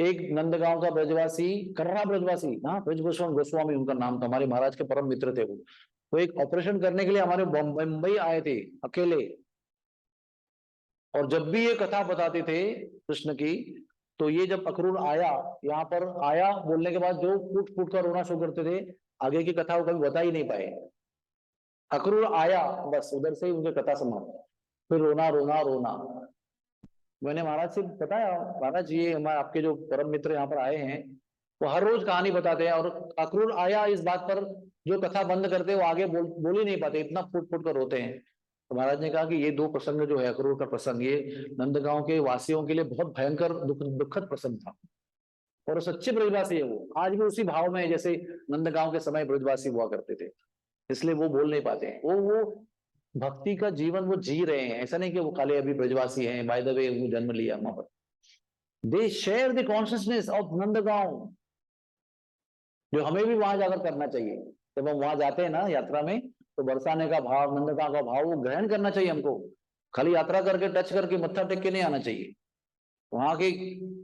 एक नंदगांव का ब्रजवासी, कर्रा ब्रजवासी, हाँ, ब्रजभूषण गोस्वामी उनका नाम था, हमारे महाराज के परम मित्र थे वो एक ऑपरेशन करने के लिए हमारे मुंबई आए थे अकेले। और जब भी ये कथा बताते थे कृष्ण की, तो ये जब अक्रूर आया, यहाँ पर आया बोलने के बाद जो फूट फूट कर रोना शुरू करते थे, आगे की कथा वो कभी बता ही नहीं पाए। अक्रूर आया, बस उधर से ही उनकी कथा समाप्त, फिर रोना रोना रोना। मैंने महाराज से बताया, महाराज ये हमारे आपके जो परम मित्र यहाँ पर आए हैं, वो हर रोज कहानी बताते हैं, और अक्रूर आया इस बात पर जो कथा बंद करते वो आगे बोल ही नहीं पाते, इतना फूट फूट कर रोते हैं। तो महाराज ने कहा कि ये 2 प्रसंग जो है, अक्रूर का प्रसंग, ये नंदगांव के वासियों के लिए बहुत भयंकर दुखद प्रसंग था। और सच्चे ब्रजवासी है वो, आज भी उसी भाव में जैसे नंदगांव के समय ब्रजवासी हुआ करते थे। इसलिए वो बोल नहीं पाते हैं। वो भक्ति का जीवन वो जी रहे हैं, ऐसा नहीं कि वो खाली अभी ब्रजवासी हैं, बाय द वे वो जन्म लिया वहां पर। They share the consciousness of Nandgaon, जो हमें भी वहां जाकर करना चाहिए। जब हम वहां जाते हैं ना यात्रा में, तो बरसाने का भाव, नंदगांव का भाव वो ग्रहण करना चाहिए हमको। खाली यात्रा करके टच करके मत्था टेक के नहीं आना चाहिए, वहां के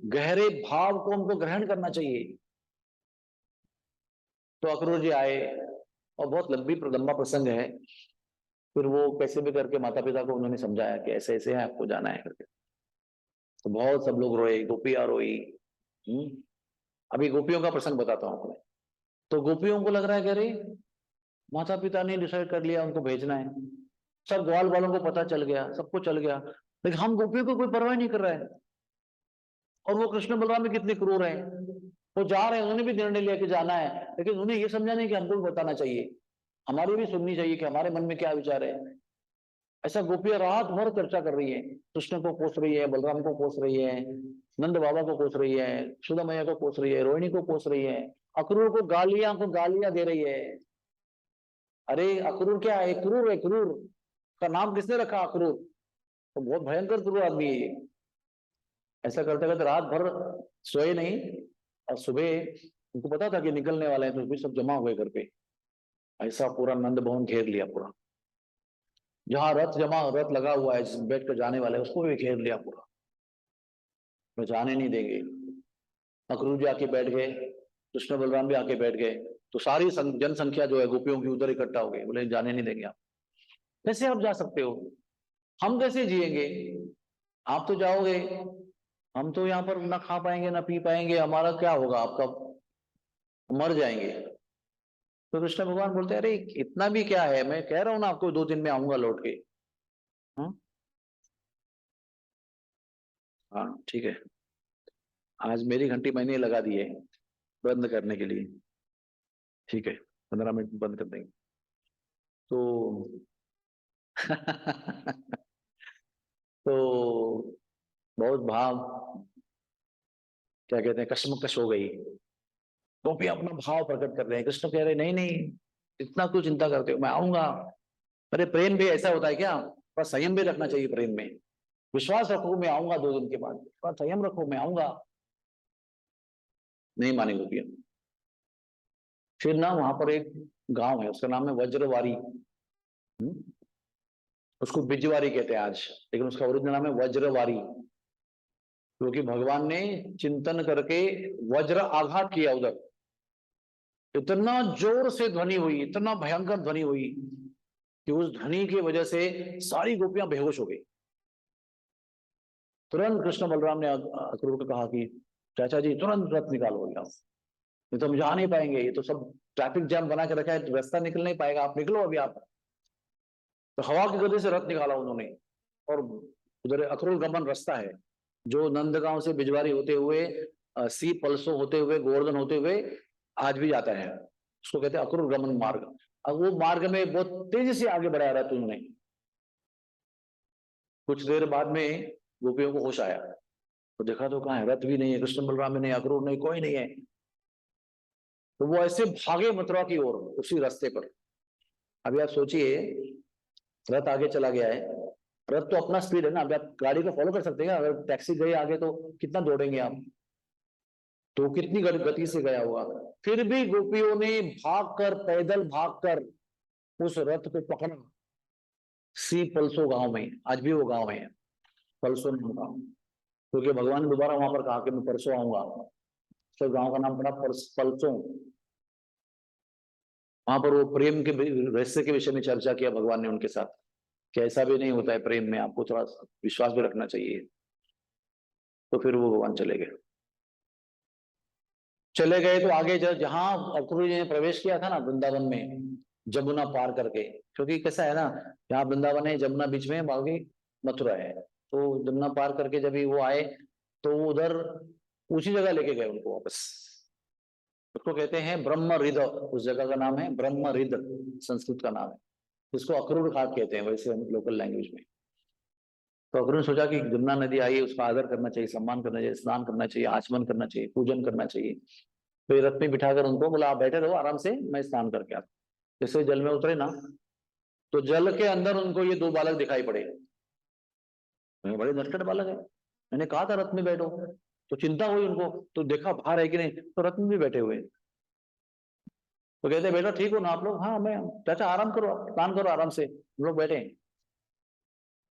गहरे भाव को हमको ग्रहण करना चाहिए। तो अक्रूर जी आए और बहुत लंबा प्रसंग है। फिर वो कैसे भी करके माता पिता को उन्होंने समझाया कि ऐसे ऐसे है, आपको जाना है करके। तो बहुत सब लोग रोए, गोपियां रोई। अभी गोपियों का प्रसंग बताता हूं आपको। तो गोपियों को लग रहा है कि अरे माता पिता ने डिसाइड कर लिया उनको भेजना है, सब ग्वाल वालों को पता चल गया, सबको चल गया, लेकिन हम गोपियों को कोई परवाह नहीं कर रहा है। और वो कृष्ण बलराम भी कितने क्रूर हैं, वो जा रहे हैं, उन्होंने भी निर्णय लिया कि जाना है, लेकिन उन्हें ये समझा नहीं कि हमको भी बताना चाहिए, हमारी भी सुननी चाहिए कि हमारे मन में क्या विचार है। ऐसा गोपियां रात भर चर्चा कर रही है, कृष्ण को कोस रही है, बलराम को कोस रही है, नंद बाबा को कोस रही है, सुधा मैया को कोस रही है, रोहिणी को कोस रही है, अक्रूर को गालियां दे रही है। अरे अक्रूर क्या है, क्रूर है, क्रूर का नाम किसने रखा अक्रूर, तो बहुत भयंकर क्रूर आदमी है ये। ऐसा करते करते रात भर सोए नहीं, और सुबह उनको पता था कि निकलने वाले हैं, तो भी सब जमा हुए घर पे। ऐसा पूरा नंद भवन घेर लिया पूरा, जहां रथ लगा हुआ है, जिस बैठ कर जाने वाले उसको भी घेर लिया पूरा, वो जाने नहीं देंगे। अक्रूर जी आके बैठ गए, कृष्ण बलराम भी आके बैठ गए, तो सारी जनसंख्या जो है गोपियों की उधर इकट्ठा हो गई, बोले जाने नहीं देंगे आप। कैसे आप जा सकते हो, हम कैसे जिएंगे, आप तो जाओगे, हम तो यहाँ पर ना खा पाएंगे ना पी पाएंगे, हमारा क्या होगा, आपका मर जाएंगे। तो कृष्ण भगवान बोलते हैं अरे इतना भी क्या है, मैं कह रहा हूं ना आपको 2 दिन में आऊंगा लौट के। हाँ ठीक है, आज मेरी घंटी मैंने लगा दी है बंद करने के लिए, ठीक है 15 मिनट बंद कर देंगे। तो तो बहुत भाव, क्या कहते हैं, कशमकश हो गई। गोपी अपना भाव प्रकट कर रहे हैं, कृष्ण कह रहे नहीं नहीं, इतना क्यों चिंता करते हो, मैं आऊंगा। अरे प्रेम भी ऐसा होता है क्या, थोड़ा संयम भी रखना चाहिए प्रेम में। विश्वास रखो मैं आऊंगा 2 दिन के बाद, थोड़ा संयम रखो मैं आऊंगा। नहीं मानी गोपियां। फिर ना वहां पर एक गांव है, उसका नाम है वज्रवारी। उसको बिजवारी कहते हैं आज, लेकिन उसका ओरिजिनल नाम है वज्रवारी, क्योंकि भगवान ने चिंतन करके वज्र आघात किया उधर, इतना जोर से ध्वनि हुई, इतना भयंकर ध्वनि हुई कि उस ध्वनि की वजह से सारी गोपियां बेहोश हो गई। तुरंत कृष्ण बलराम ने अक्रूर को कहा कि चाचा जी तुरंत रथ निकालो भैया, ये तो हम जा नहीं पाएंगे, ये तो सब ट्रैफिक जाम बना के रखा है, रास्ता निकल नहीं पाएगा, आप निकलो अभी आप। तो हवा की गति से रथ निकाला उन्होंने, और उधर अक्रूर गमन रास्ता है जो नंदगांव से बिजवारी होते हुए, सी पल्सो होते हुए, गोवर्धन होते हुए आज भी जाता है, उसको कहते हैं अक्रूर गमन मार्ग। अब वो मार्ग में बहुत तेजी से आगे बढ़ाया रथ उन्होंने। कुछ देर बाद में गोपियों को होश आया, तो देखा तो कहाँ है, रथ भी नहीं है, कृष्ण बलराम भी नहीं, अक्रूर नहीं, कोई नहीं है। तो वो ऐसे भागे मथुरा की ओर उसी रास्ते पर। अभी आप सोचिए, रथ आगे चला गया है, रथ तो अपना स्पीड है ना, अभी आप गाड़ी को फॉलो कर सकते हैं, अगर टैक्सी गई आगे तो कितना दौड़ेंगे आप, तो कितनी गति से गया होगा। फिर भी गोपियों ने भागकर, पैदल भागकर उस रथ को पकड़ा, सी पल्सो गांव में, आज भी वो गांव है पल्सो नाम का, क्योंकि भगवान ने दोबारा वहां पर कहा कि मैं परसों आऊंगा, तो गांव का नाम पड़ा पल्सो। वहां पर वो प्रेम के रहस्य के विषय में चर्चा किया भगवान ने उनके साथ, कि ऐसा भी नहीं होता है प्रेम में, आपको थोड़ा विश्वास भी रखना चाहिए। तो फिर वो भगवान चले गए। तो आगे जहां अक्रूर जी ने प्रवेश किया था ना वृंदावन में, जमुना पार करके, क्योंकि कैसा है ना, यहाँ वृंदावन है, जमुना बीच में, बाकी मथुरा है, तो जमुना पार करके जब वो आए तो वो उधर उसी जगह लेके गए उनको वापस। उसको कहते हैं ब्रह्महृद, उस जगह का नाम है ब्रह्महृद, संस्कृत का नाम है, जिसको अक्रूर घाट कहते हैं वैसे लोकल लैंग्वेज में। तो अक्रूर ने सोचा कि जमुना नदी आई है, उसका आदर करना चाहिए, सम्मान करना चाहिए, स्नान करना चाहिए, आचमन करना चाहिए, पूजन करना चाहिए। तो ये रथ में बिठाकर उनको बोला आप बैठे रहो आराम से, मैं स्नान करके आता। जैसे जल में उतरे ना, तो जल के अंदर उनको ये दो बालक दिखाई पड़े। बड़े नटखट बालक है, मैंने कहा था रथ में बैठो, तो चिंता हुई उनको, तो देखा बाहर है कि नहीं, तो रथ में भी बैठे हुए। तो कहते बेटा ठीक हो ना आप लोग? हाँ मैं, चाचा आराम करो, स्नान करो आराम से, हम लोग बैठे।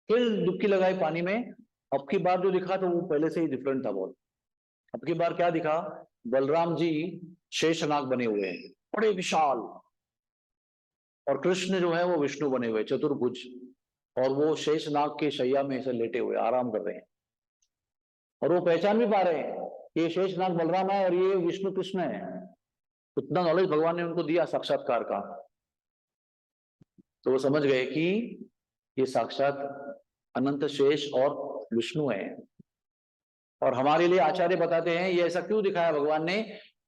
फिर डुबकी लगाई पानी में। अब की बार जो दिखा तो वो पहले से ही डिफरेंट था बहुत। अब की बार क्या दिखा, बलराम जी शेषनाग बने हुए हैं, बड़े विशाल, और कृष्ण जो है वो विष्णु बने हुए चतुर्भुज, और वो शेषनाग की शैया में ऐसे लेटे हुए आराम कर रहे हैं। और वो पहचान भी पा रहे हैं कि ये शेषनाग बलराम है और ये विष्णु कृष्ण है। उतना नॉलेज भगवान ने उनको दिया साक्षात्कार का, तो वो समझ गए कि ये साक्षात अनंत शेष और विष्णु है। और हमारे लिए आचार्य बताते हैं ये ऐसा क्यों दिखाया भगवान ने,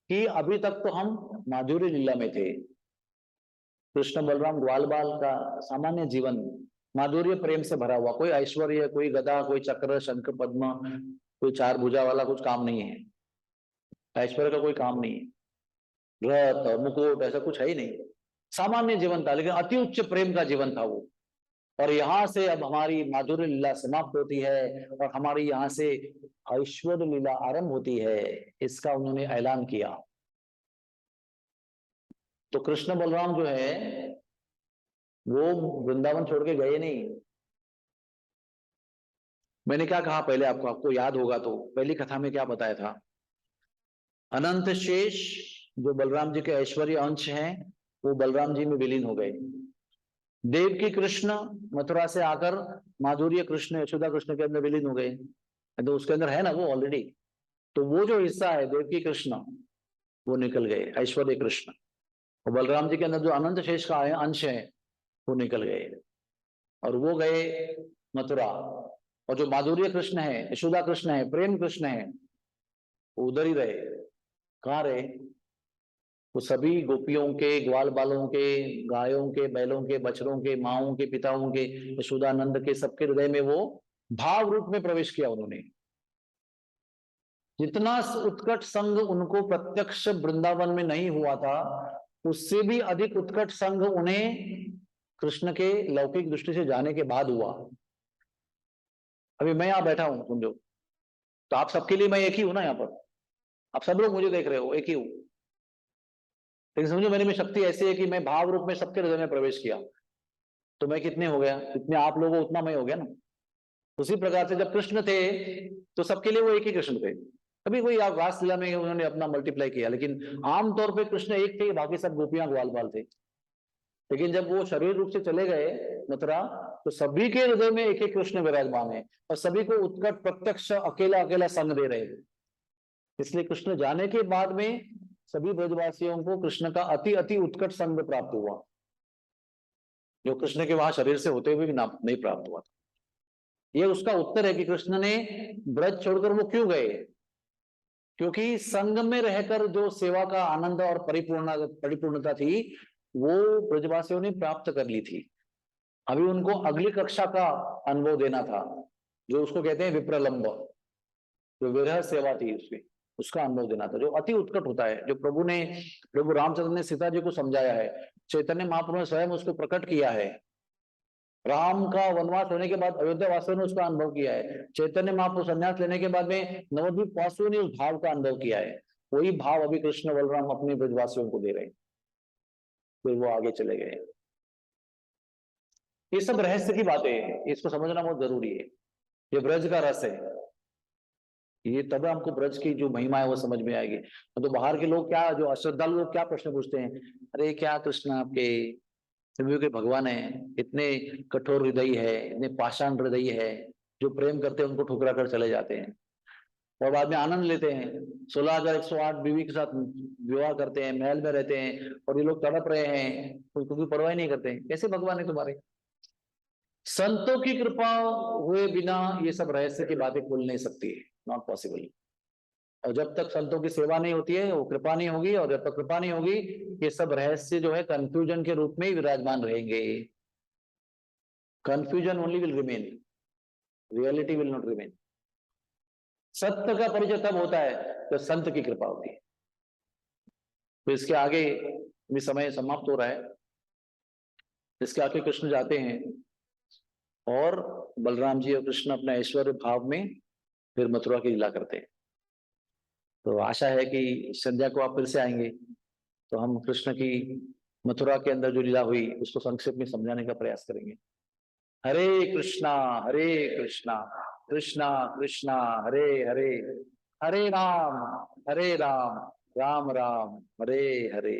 कि अभी तक तो हम माधुर्य लीला में थे। कृष्ण बलराम ग्वाल बाल का सामान्य जीवन माधुर्य प्रेम से भरा हुआ, कोई ऐश्वर्य, कोई गदा, कोई चक्र, शंख, पद्म, कोई चार भुजा वाला कुछ काम नहीं है। ऐश्वर्य का कोई काम नहीं है, रथ और मुकुट ऐसा कुछ है ही नहीं। सामान्य जीवन था, लेकिन अति उच्च प्रेम का जीवन था वो। और यहां से अब हमारी माधुर्य लीला समाप्त होती है और हमारी यहाँ से ऐश्वर्य लीला आरंभ होती है, इसका उन्होंने ऐलान किया। तो कृष्ण बलराम जो है वो वृंदावन छोड़ के गए नहीं। मैंने क्या कहा पहले आपको, आपको याद होगा तो पहली कथा में क्या बताया था, अनंत शेष जो बलराम जी के ऐश्वर्य अंश हैं वो बलराम जी में विलीन हो गए। देवकी कृष्ण मथुरा से आकर माधुर्य कृष्ण यशोदा कृष्ण के अंदर विलीन हो गए, तो उसके अंदर है ना वो ऑलरेडी। तो वो जो हिस्सा है देवकी कृष्ण वो निकल गए, ऐश्वर्य कृष्ण, और बलराम जी के अंदर जो अनंत शेष का अंश है वो निकल गए और वो गए मथुरा। और जो माधुर्य कृष्ण है, यशोदा कृष्ण है, प्रेम कृष्ण है, वो उधर ही रहे। कहाँ रहे? वो सभी गोपियों के, ग्वाल बालों के, गायों के, बैलों के, बछड़ों के, माओं के, पिताओं के, यशोदानंद के, सबके हृदय में वो भाव रूप में प्रवेश किया उन्होंने। जितना उत्कट संग उनको प्रत्यक्ष वृंदावन में नहीं हुआ था, उससे भी अधिक उत्कट संग उन्हें कृष्ण के लौकिक दृष्टि से जाने के बाद हुआ। अभी मैं यहां बैठा हूं समझो, तो आप सबके लिए मैं एक ही हूं ना, यहाँ पर आप सब लोग मुझे देख रहे हो, एक ही हूं। लेकिन समझो मेरे में शक्ति ऐसी है कि मैं भाव रूप में सबके हृदय में प्रवेश किया, तो मैं कितने हो गया, जितने आप लोग हो उतना मैं हो गया ना। उसी प्रकार से जब कृष्ण थे तो सबके लिए वो एक ही कृष्ण थे। कभी कोई आप रासलीला में उन्होंने अपना मल्टीप्लाई किया, लेकिन आमतौर पे कृष्ण एक थे, बाकी सब गोपियां ग्वाल बाल थे। लेकिन जब वो शरीर रूप से चले गए मथुरा, तो सभी के हृदय में एक एक कृष्ण विराजमान है और सभी को उत्कट प्रत्यक्ष अकेला अकेला संग दे रहे हैं। इसलिए कृष्ण जाने के बाद में सभी ब्रजवासियों को कृष्ण का अति अति उत्कट संग प्राप्त हुआ, जो कृष्ण के वहां शरीर से होते हुए भी नहीं प्राप्त हुआ था। ये उसका उत्तर है कि कृष्ण ने ब्रज छोड़कर वो क्यों गए, क्योंकि संग में रहकर जो सेवा का आनंद और परिपूर्णता थी वो ब्रजवासियों ने प्राप्त कर ली थी। अभी उनको अगली कक्षा का अनुभव देना था, जो उसको कहते हैं विप्रलंब, जो विरह सेवा थी उसकी, उसका अनुभव देना था, जो अति उत्कट होता है, जो प्रभु रामचंद्र ने सीता जी को समझाया है, चैतन्य महाप्रभु ने स्वयं उसको प्रकट किया है। राम का वनवास होने के बाद अयोध्या वासियों ने उसका अनुभव किया है, चैतन्य महाप्रभु संन्यास लेने के बाद में नवद्वीप वासियों ने उस भाव का अनुभव किया है। वही भाव अभी कृष्ण बलराम अपने ब्रजवासियों को दे रहे हैं। फिर वो आगे चले गए। ये सब रहस्य की बातें हैं, इसको समझना बहुत जरूरी है। ये ब्रज का रस है, ये तब हमको ब्रज की जो महिमा है वो समझ में आएगी। तो बाहर के लोग क्या, जो अश्रद्धालु लोग क्या प्रश्न पूछते हैं, अरे क्या कृष्ण आपके के भगवान है, इतने कठोर हृदय है, इतने पाषाण हृदय है, जो प्रेम करते हैं उनको ठुकरा कर चले जाते हैं और बाद में आनंद लेते हैं, 16,108 बीवी के साथ विवाह करते हैं, महल में रहते हैं और ये लोग तड़प रहे हैं, उनको परवाह नहीं करते हैं। कैसे भगवान है तुम्हारे? संतों की कृपा हुए बिना ये सब रहस्य की बातें खुल नहीं सकती है, नॉट पॉसिबल। और जब तक संतों की सेवा नहीं होती है वो कृपा नहीं होगी, और जब तक कृपा नहीं होगी ये सब रहस्य जो है कंफ्यूजन के रूप में ही विराजमान रहेंगे। Confusion only will remain, reality will not remain. सत्य का परिचय तब होता है जब संत की कृपा होती है। तो इसके आगे भी समय समाप्त हो रहा है। इसके आगे कृष्ण जाते हैं और बलराम जी और कृष्ण अपने ऐश्वर्य भाव में फिर मथुरा की लीला करते हैं। तो आशा है कि संध्या को आप फिर से आएंगे तो हम कृष्ण की मथुरा के अंदर जो लीला हुई उसको संक्षेप में समझाने का प्रयास करेंगे। हरे कृष्णा कृष्णा कृष्णा कृष्णा हरे हरे, हरे राम राम राम हरे हरे।